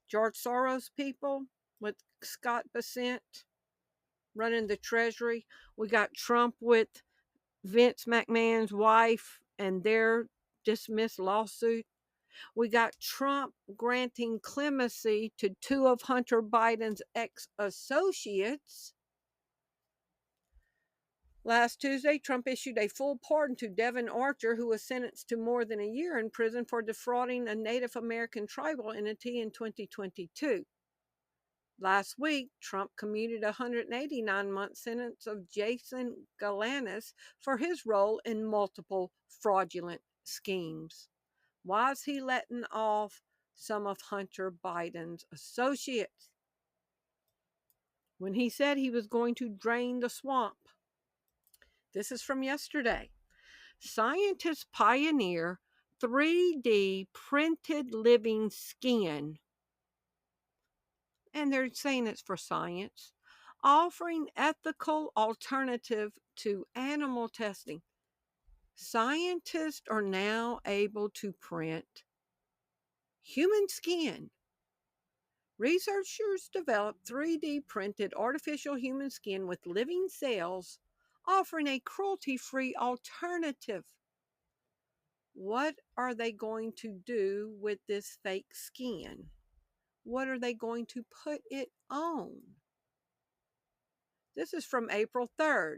George Soros people, with Scott Bessent running the Treasury. We got Trump with Vince McMahon's wife and their dismissed lawsuit. We got Trump granting clemency to two of Hunter Biden's ex-associates. Last Tuesday, Trump issued a full pardon to Devin Archer, who was sentenced to more than a year in prison for defrauding a Native American tribal entity in 2022. Last week, Trump commuted a 189-month sentence of Jason Galanis for his role in multiple fraudulent schemes. Why is he letting off some of Hunter Biden's associates when he said he was going to drain the swamp? This is from yesterday. Scientists pioneer 3D printed living skin, and they're saying it's for science, offering ethical alternative to animal testing. Scientists are now able to print human skin. Researchers developed 3D printed artificial human skin with living cells, offering a cruelty-free alternative. What are they going to do with this fake skin? What are they going to put it on? This is from April 3rd.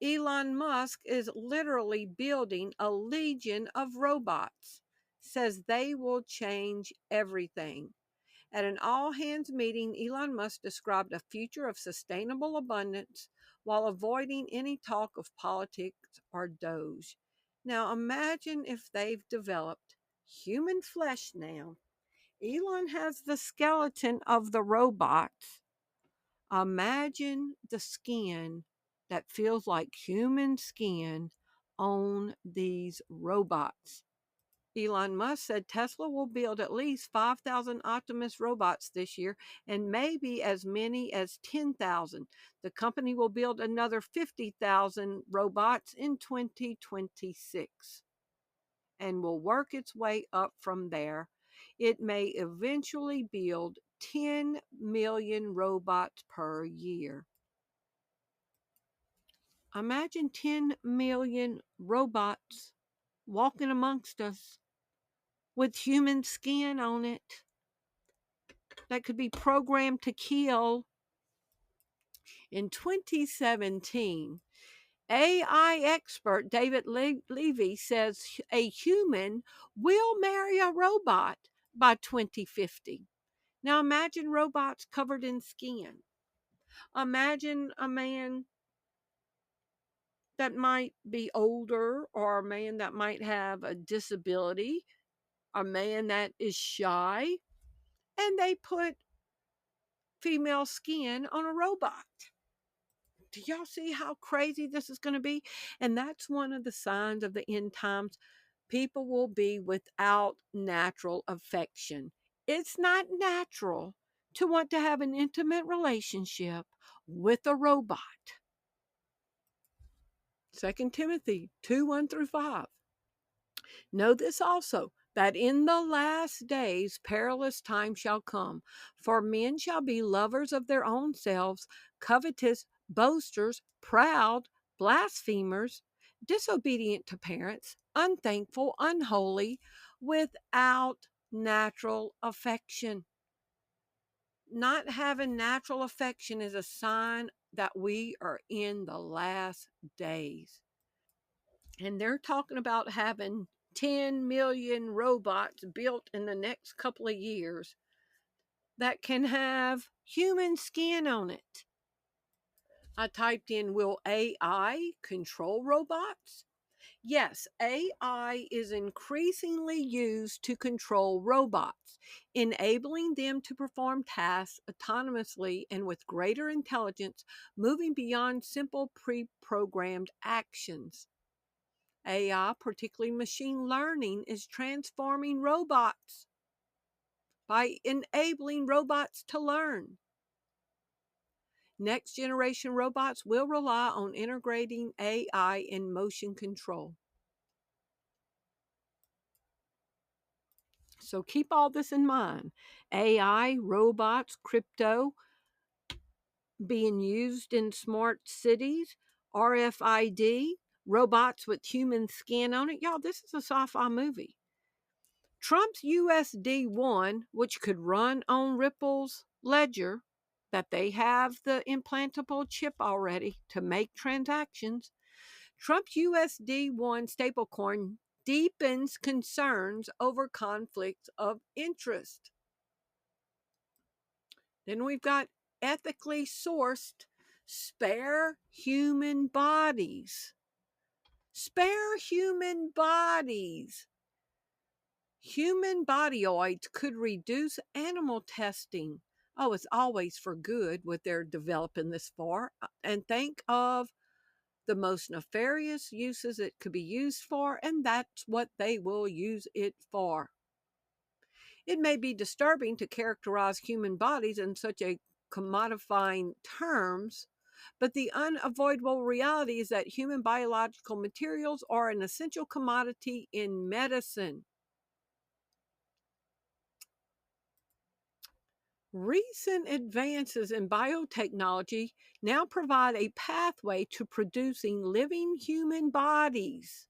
Elon Musk is literally building a legion of robots, says they will change everything. At an all-hands meeting, Elon Musk described a future of sustainable abundance while avoiding any talk of politics or Doge. Now imagine if they've developed human flesh now. Elon has the skeleton of the robots. Imagine the skin that feels like human skin on these robots. Elon Musk said Tesla will build at least 5,000 Optimus robots this year and maybe as many as 10,000. The company will build another 50,000 robots in 2026 and will work its way up from there. It may eventually build 10 million robots per year. Imagine 10 million robots walking amongst us with human skin on it that could be programmed to kill. In 2017, AI expert David Levy says a human will marry a robot by 2050. Now imagine robots covered in skin. Imagine a man that might be older, or a man that might have a disability, a man that is shy, and they put female skin on a robot. Do y'all see how crazy this is going to be? And that's one of the signs of the end times. People will be without natural affection. It's not natural to want to have an intimate relationship with a robot. 2 Timothy 2:1-5. Know this also, that in the last days perilous times shall come. For men shall be lovers of their own selves, covetous, boasters, proud, blasphemers, disobedient to parents, unthankful, unholy, without natural affection. Not having natural affection is a sign that we are in the last days. And they're talking about having 10 million robots built in the next couple of years that can have human skin on it. I typed in, will AI control robots? Yes, AI is increasingly used to control robots, enabling them to perform tasks autonomously and with greater intelligence, moving beyond simple pre-programmed actions. AI, particularly machine learning, is transforming robots by enabling robots to learn. Next generation robots will rely on integrating AI in motion control. So keep all this in mind. AI, robots, crypto being used in smart cities, RFID, robots with human skin on it. Y'all, this is a sci-fi movie. Trump's USD1, which could run on Ripple's ledger, that they have the implantable chip already to make transactions. Trump's USD1 stablecoin deepens concerns over conflicts of interest. Then we've got ethically sourced spare human bodies. Spare human bodies. Human bodyoids could reduce animal testing. Oh, it's always for good what they're developing this for. And think of the most nefarious uses it could be used for, and that's what they will use it for. It may be disturbing to characterize human bodies in such a commodifying terms, but the unavoidable reality is that human biological materials are an essential commodity in medicine. Recent advances in biotechnology now provide a pathway to producing living human bodies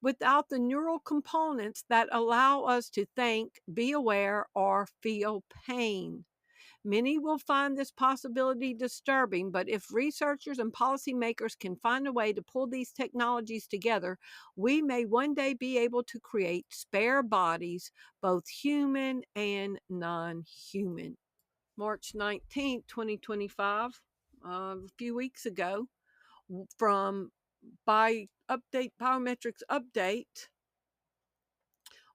without the neural components that allow us to think, be aware, or feel pain. Many will find this possibility disturbing, but if researchers and policymakers can find a way to pull these technologies together, we may one day be able to create spare bodies, both human and non-human. March 19th, 2025, a few weeks ago, from Biometrics Update,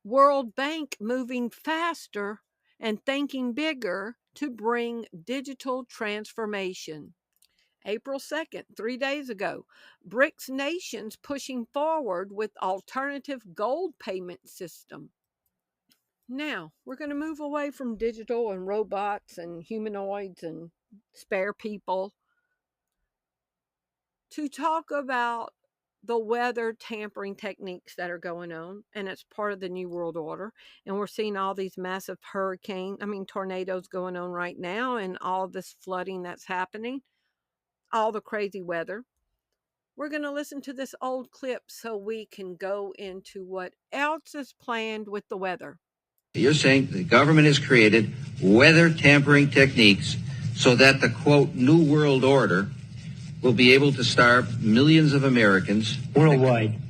World Bank moving faster and thinking bigger to bring digital transformation. April 2nd, 3 days ago, BRICS nations pushing forward with alternative gold payment system. Now, we're going to move away from digital and robots and humanoids and spare people to talk about the weather tampering techniques that are going on, and it's part of the New World Order. And we're seeing all these massive tornadoes going on right now, and all this flooding that's happening, all the crazy weather. We're going to listen to this old clip so we can go into what else is planned with the weather. You're saying the government has created weather tampering techniques so that the, quote, New World Order will be able to starve millions of Americans. Worldwide.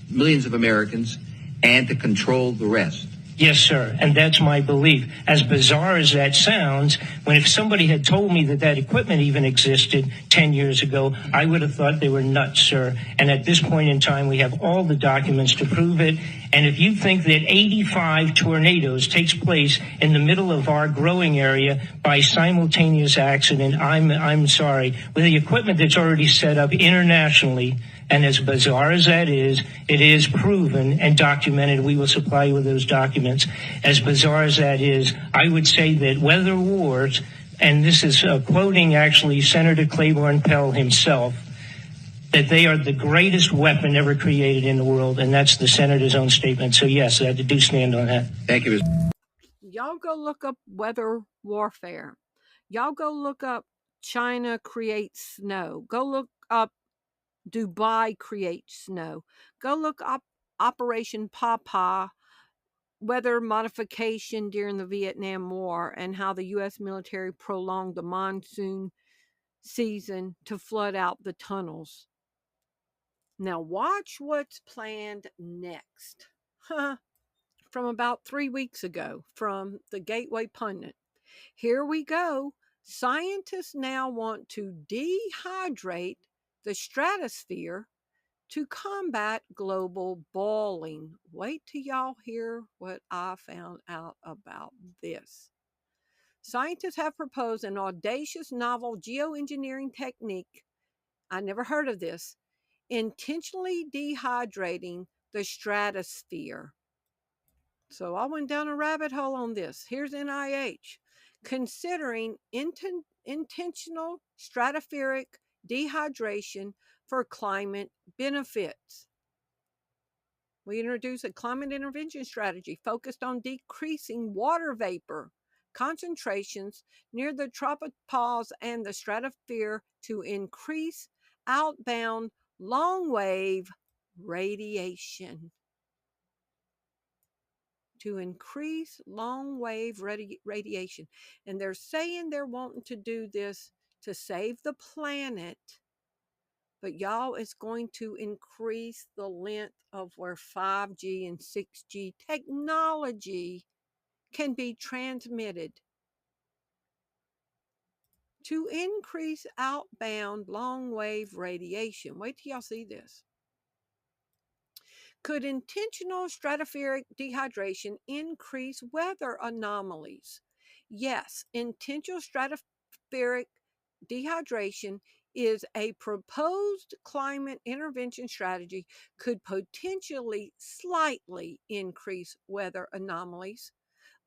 Millions of Americans, and to control the rest. Yes, sir, and that's my belief. As bizarre as that sounds, if somebody had told me that equipment even existed 10 years ago, I would have thought they were nuts, sir. And at this point in time, we have all the documents to prove it. And if you think that 85 tornadoes takes place in the middle of our growing area by simultaneous accident, I'm sorry. With the equipment that's already set up internationally, and as bizarre as that is, it is proven and documented. We will supply you with those documents. As bizarre as that is, I would say that weather wars, and this is quoting actually Senator Claiborne Pell himself, that they are the greatest weapon ever created in the world, and that's the senator's own statement. So yes, I do stand on that. Thank you. Y'all go look up weather warfare. Y'all go look up China creates snow. Go look up Dubai creates snow. Go look up Operation Papa, weather modification during the Vietnam War, and how the U.S. military prolonged the monsoon season to flood out the tunnels. Now watch what's planned next. From about 3 weeks ago, from the Gateway Pundit. Here we go. Scientists now want to dehydrate the stratosphere to combat global boiling. Wait till y'all hear what I found out about this. Scientists have proposed an audacious novel geoengineering technique. I never heard of this. Intentionally dehydrating the stratosphere. So I went down a rabbit hole on this. Here's NIH. Considering intentional stratospheric dehydration for climate benefits. We introduce a climate intervention strategy focused on decreasing water vapor concentrations near the tropopause and the stratosphere to increase outbound long-wave radiation. To increase long-wave radiation. And they're saying they're wanting to do this to save the planet. But y'all, it's going to increase the length of where 5G and 6G technology can be transmitted. To increase outbound long-wave radiation. Wait till y'all see this. Could intentional stratospheric dehydration increase weather anomalies? Yes, intentional stratospheric dehydration is a proposed climate intervention strategy could potentially slightly increase weather anomalies,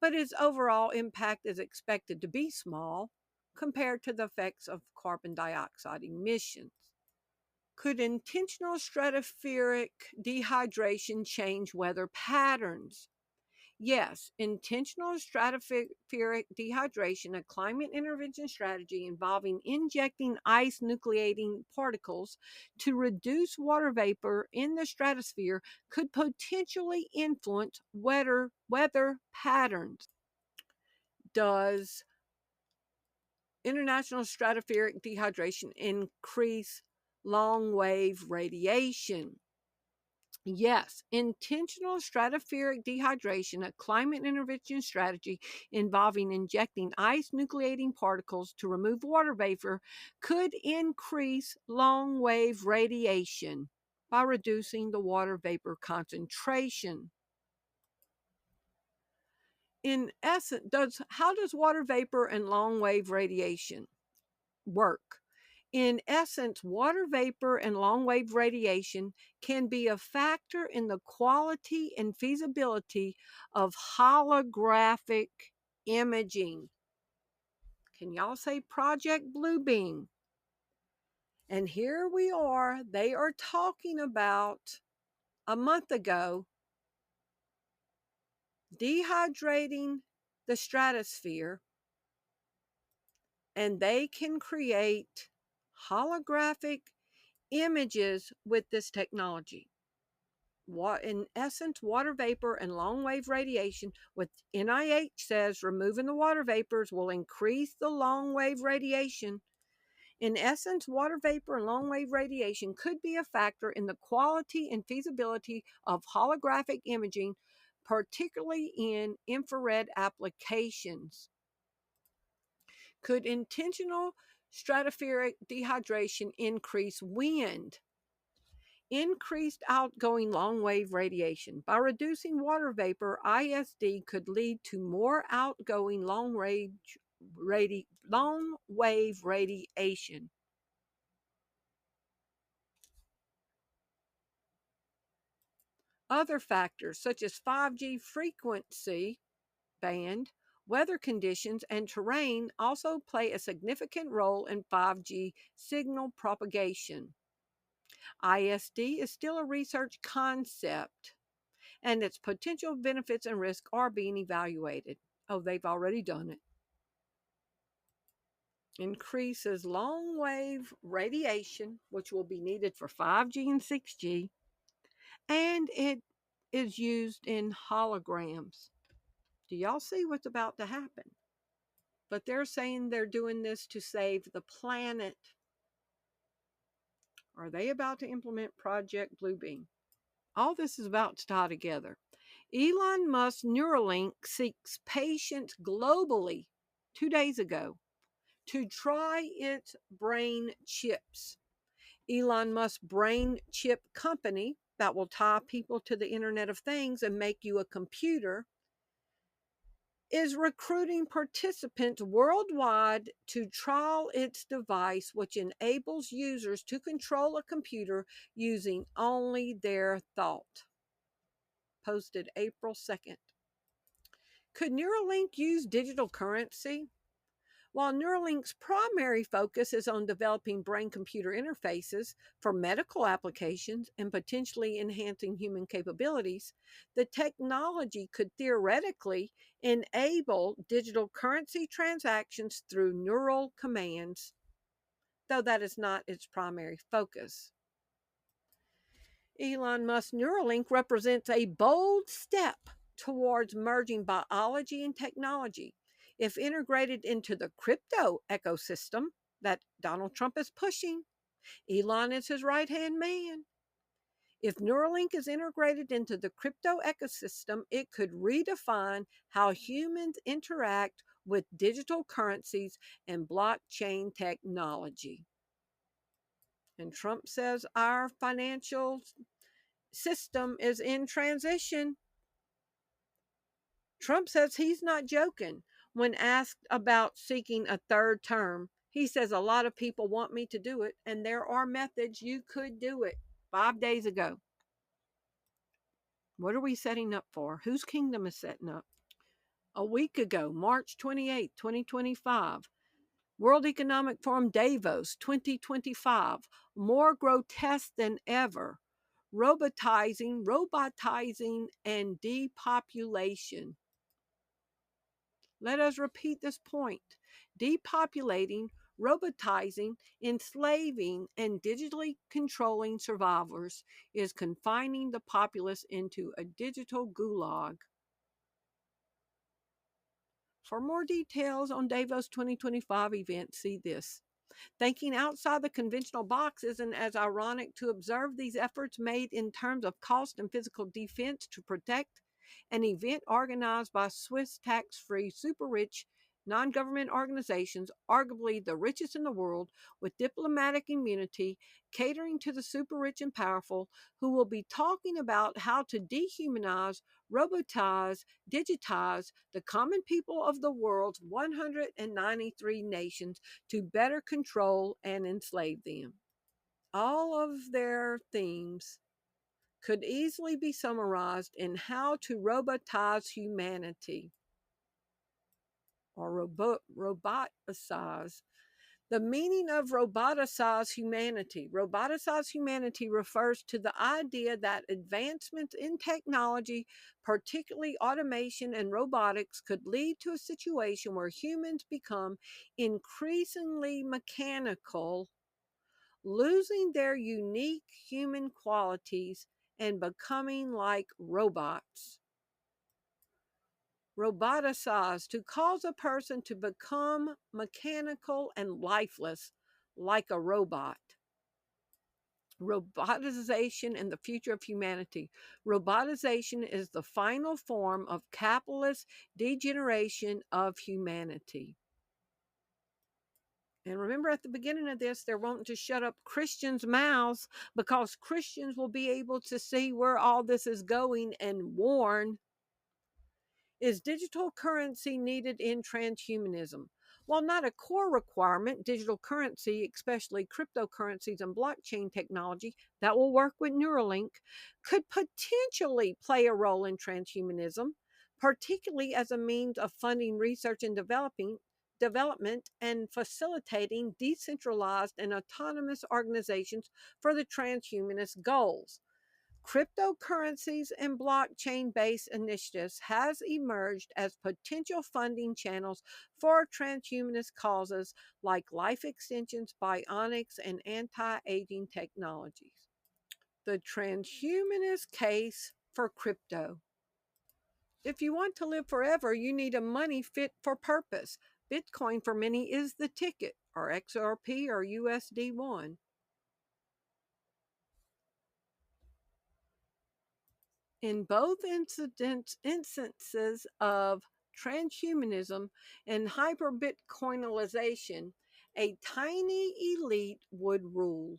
but its overall impact is expected to be small compared to the effects of carbon dioxide emissions. Could intentional stratospheric dehydration change weather patterns? Yes, intentional stratospheric dehydration, a climate intervention strategy involving injecting ice nucleating particles to reduce water vapor in the stratosphere, could potentially influence weather patterns. Does international stratospheric dehydration increase long-wave radiation? Yes, intentional stratospheric dehydration, a climate intervention strategy involving injecting ice nucleating particles to remove water vapor, could increase long-wave radiation by reducing the water vapor concentration. In essence, how does water vapor and long-wave radiation work? In essence, water vapor and long-wave radiation can be a factor in the quality and feasibility of holographic imaging. Can y'all say Project Bluebeam? And here we are. They are talking about a month ago dehydrating the stratosphere, and they can create holographic images with this technology. In essence, water vapor and long-wave radiation, what NIH says removing the water vapors will increase the long-wave radiation. In essence, water vapor and long-wave radiation could be a factor in the quality and feasibility of holographic imaging, particularly in infrared applications. Could intentional stratospheric dehydration increase wind? Increased outgoing long-wave radiation. By reducing water vapor, ISD could lead to more outgoing long-wave radiation. Other factors such as 5G frequency band, weather conditions, and terrain also play a significant role in 5G signal propagation. ISD is still a research concept, and its potential benefits and risks are being evaluated. Oh, they've already done it. Increases long-wave radiation, which will be needed for 5G and 6G, and it is used in holograms. Do y'all see what's about to happen? But they're saying they're doing this to save the planet. Are they about to implement Project Bluebeam? All this is about to tie together. Elon Musk's Neuralink seeks patients globally 2 days ago to try its brain chips. Elon Musk's brain chip company that will tie people to the Internet of Things and make you a computer is recruiting participants worldwide to trial its device, which enables users to control a computer using only their thought. Posted April 2nd. Could Neuralink use digital currency? While Neuralink's primary focus is on developing brain-computer interfaces for medical applications and potentially enhancing human capabilities, the technology could theoretically enable digital currency transactions through neural commands, though that is not its primary focus. Elon Musk's Neuralink represents a bold step towards merging biology and technology. If integrated into the crypto ecosystem that Donald Trump is pushing, Elon is his right-hand man. If Neuralink is integrated into the crypto ecosystem, it could redefine how humans interact with digital currencies and blockchain technology. And Trump says our financial system is in transition. Trump says he's not joking when asked about seeking a third term. He says a lot of people want me to do it, and there are methods you could do it. 5 days ago. What are we setting up for? Whose kingdom is setting up? A week ago, March 28, 2025, World Economic Forum Davos 2025, more grotesque than ever. Robotizing, and depopulation. Let us repeat this point. Depopulating, robotizing, enslaving, and digitally controlling survivors is confining the populace into a digital gulag. For more details on Davos 2025 event, see this. Thinking outside the conventional box isn't as ironic to observe these efforts made in terms of cost and physical defense to protect an event organized by Swiss tax-free super-rich non-government organizations, arguably the richest in the world, with diplomatic immunity, catering to the super-rich and powerful, who will be talking about how to dehumanize, robotize, digitize the common people of the world's 193 nations to better control and enslave them. All of their themes could easily be summarized in how to robotize humanity or roboticize. The meaning of roboticize humanity. Roboticize humanity refers to the idea that advancements in technology, particularly automation and robotics, could lead to a situation where humans become increasingly mechanical, losing their unique human qualities and becoming like robots. Roboticize, to cause a person to become mechanical and lifeless like a robot. Robotization and the future of humanity. Robotization is the final form of capitalist degeneration of humanity. And remember, at the beginning of this, they're wanting to shut up Christians' mouths because Christians will be able to see where all this is going and warn. Is digital currency needed in transhumanism? While not a core requirement, digital currency, especially cryptocurrencies and blockchain technology that will work with Neuralink, could potentially play a role in transhumanism, particularly as a means of funding research and development and facilitating decentralized and autonomous organizations for the transhumanist goals. Cryptocurrencies and blockchain-based initiatives has emerged as potential funding channels for transhumanist causes like life extensions, bionics, and anti-aging technologies. The transhumanist case for crypto. If you want to live forever, you need a money fit for purpose. Bitcoin for many is the ticket, or XRP or USD1. In both instances of transhumanism and hyper-Bitcoinization, a tiny elite would rule.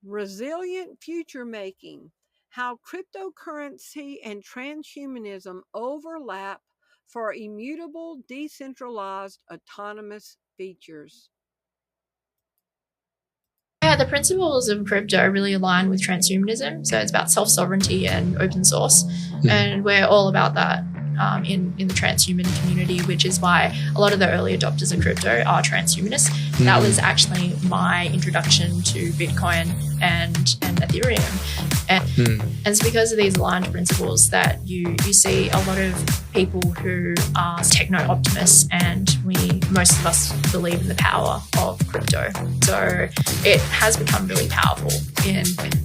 Resilient future making. How cryptocurrency and transhumanism overlap for immutable, decentralized, autonomous features. Yeah, the principles of crypto really align with transhumanism. So it's about self-sovereignty and open source. And we're all about that in the transhuman community, which is why a lot of the early adopters of crypto are transhumanists. That was actually my introduction to Bitcoin and Ethereum. And it's because of these aligned principles that you see a lot of people who are techno-optimists, and most of us believe in the power of crypto. So it has become really powerful.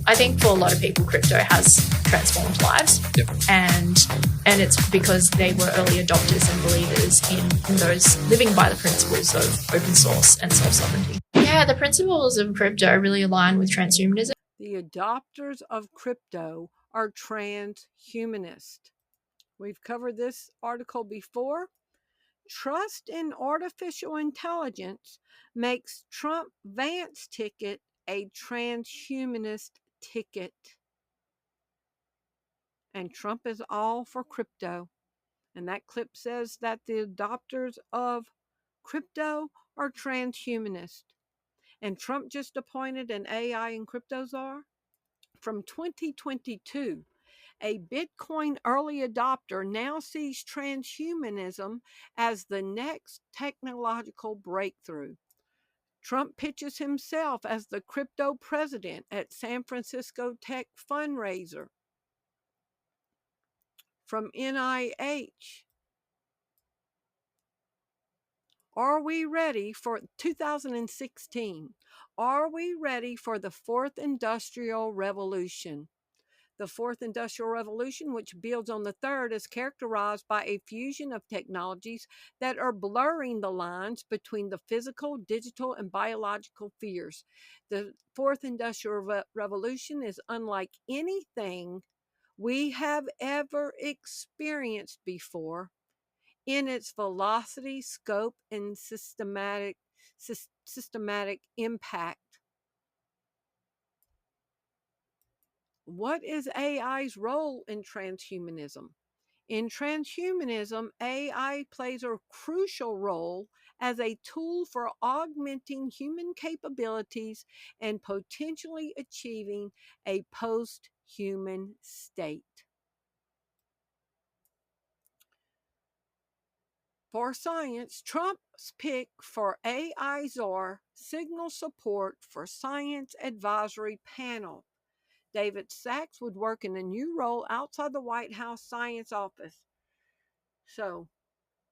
I think for a lot of people, crypto has transformed lives. Yep. And it's because they were early adopters and believers in those living by the principles of open source and self-sovereignty. Yeah, the principles of crypto really align with transhumanism. The adopters of crypto are transhumanist. We've covered this article before. Trust in artificial intelligence makes Trump Vance ticket a transhumanist ticket. And Trump is all for crypto. And that clip says that the adopters of crypto are transhumanist. And Trump just appointed an AI and crypto czar. From 2022, a Bitcoin early adopter now sees transhumanism as the next technological breakthrough. Trump pitches himself as the crypto president at San Francisco Tech fundraiser. From NIH, are we ready for 2016? Are we ready for the fourth industrial revolution? The fourth industrial revolution, which builds on the third, is characterized by a fusion of technologies that are blurring the lines between the physical, digital, and biological spheres. The fourth industrial revolution is unlike anything we have ever experienced before in its velocity, scope, and systematic impact. What is AI's role in transhumanism? In transhumanism, AI plays a crucial role as a tool for augmenting human capabilities and potentially achieving a post-human state. For science, Trump's pick for AI czar signals support for Science Advisory Panel. David Sachs would work in a new role outside the White House Science Office. So,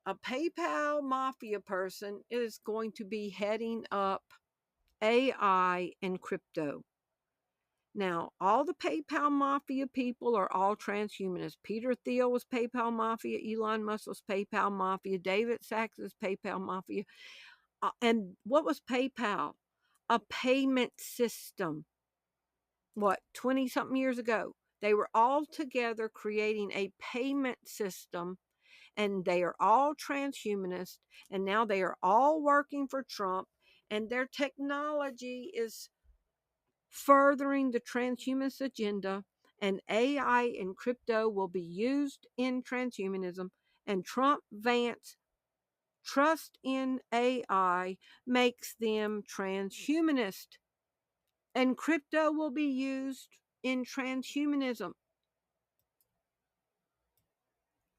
a PayPal mafia person is going to be heading up AI and crypto. Now, all the PayPal mafia people are all transhumanists. Peter Thiel was PayPal mafia. Elon Musk was PayPal mafia. David Sachs is PayPal mafia. And what was PayPal? A payment system. 20-something years ago? They were all together creating a payment system, and they are all transhumanists, and now they are all working for Trump, and their technology is furthering the transhumanist agenda, and AI and crypto will be used in transhumanism, and Trump Vance trust in AI makes them transhumanist, and crypto will be used in transhumanism.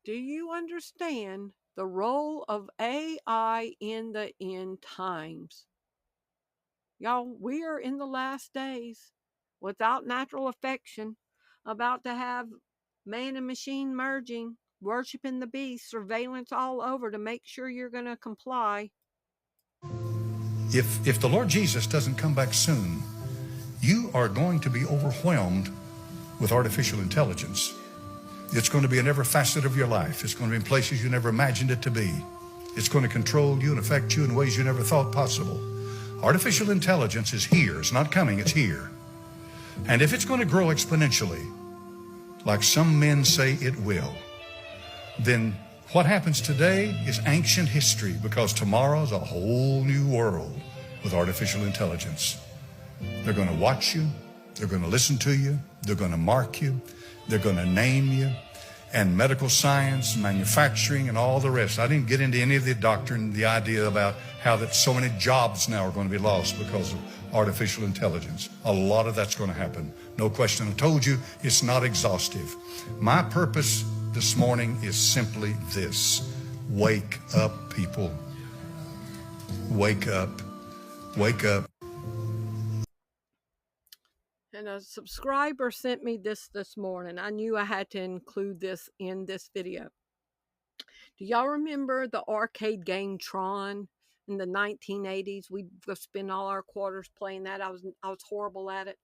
Do you understand the role of AI in the end times? Y'all, we are in the last days without natural affection, about to have man and machine merging, worshiping the beast, surveillance all over to make sure you're going to comply. If the Lord Jesus doesn't come back soon, you are going to be overwhelmed with artificial intelligence. It's going to be in every facet of your life. It's going to be in places you never imagined it to be. It's going to control you and affect you in ways you never thought possible. Artificial intelligence is here. It's not coming, it's here. And if it's going to grow exponentially, like some men say it will, then what happens today is ancient history, because tomorrow is a whole new world with artificial intelligence. They're going to watch you. They're going to listen to you. They're going to mark you. They're going to name you. and medical science, manufacturing, and all the rest. I didn't get into any of the doctrine, the idea about how that so many jobs now are going to be lost because of artificial intelligence. A lot of that's going to happen. No question. I told you it's not exhaustive. My purpose this morning is simply this. Wake up, people. Wake up. Wake up. And a subscriber sent me this morning. I knew I had to include this in this video. Do y'all remember the arcade game Tron in the 1980s? We'd go spend all our quarters playing that. I was horrible at it.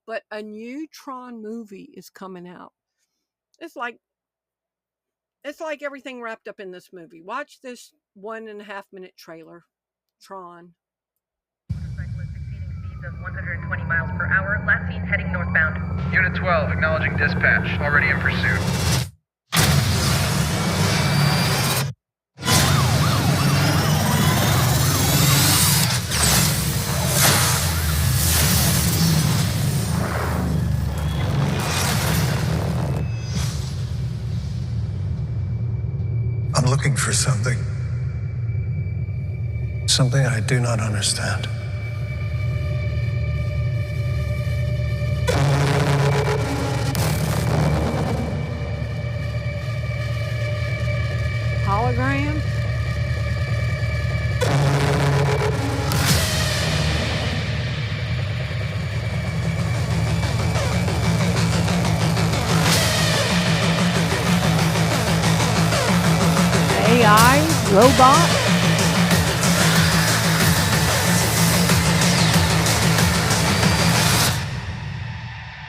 But a new Tron movie is coming out. It's like everything wrapped up in this movie. Watch this 1.5 minute trailer. Tron. Of 120 miles per hour, last seen heading northbound. Unit 12, acknowledging dispatch. Already in pursuit. I'm looking for something. Something I do not understand. Holograms? AI? Robot?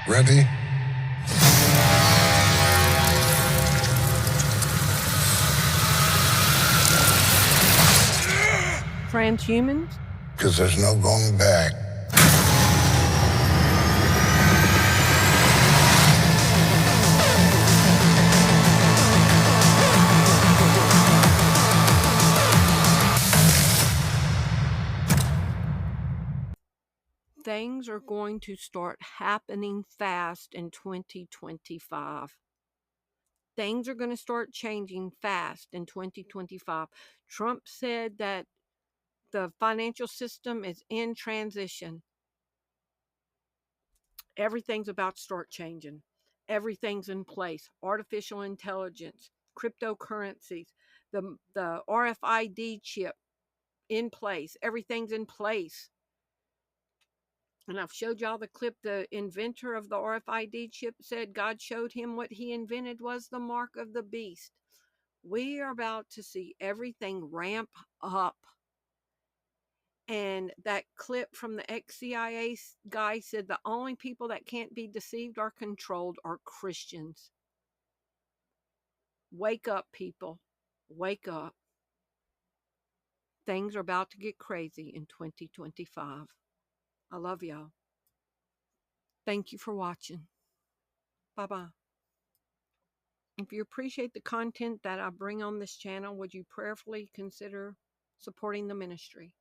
Ready? Transhumans? Because there's no going back. Things are going to start happening fast in 2025. Things are going to start changing fast in 2025. Trump said that the financial system is in transition. Everything's about to start changing. Everything's in place. Artificial intelligence, cryptocurrencies, the RFID chip in place. Everything's in place. And I've showed y'all the clip. The inventor of the RFID chip said God showed him what he invented was the mark of the beast. We are about to see everything ramp up. And that clip from the ex-CIA guy said the only people that can't be deceived or controlled are Christians. Wake up, people. Wake up. Things are about to get crazy in 2025. I love y'all. Thank you for watching. Bye-bye. If you appreciate the content that I bring on this channel, would you prayerfully consider supporting the ministry?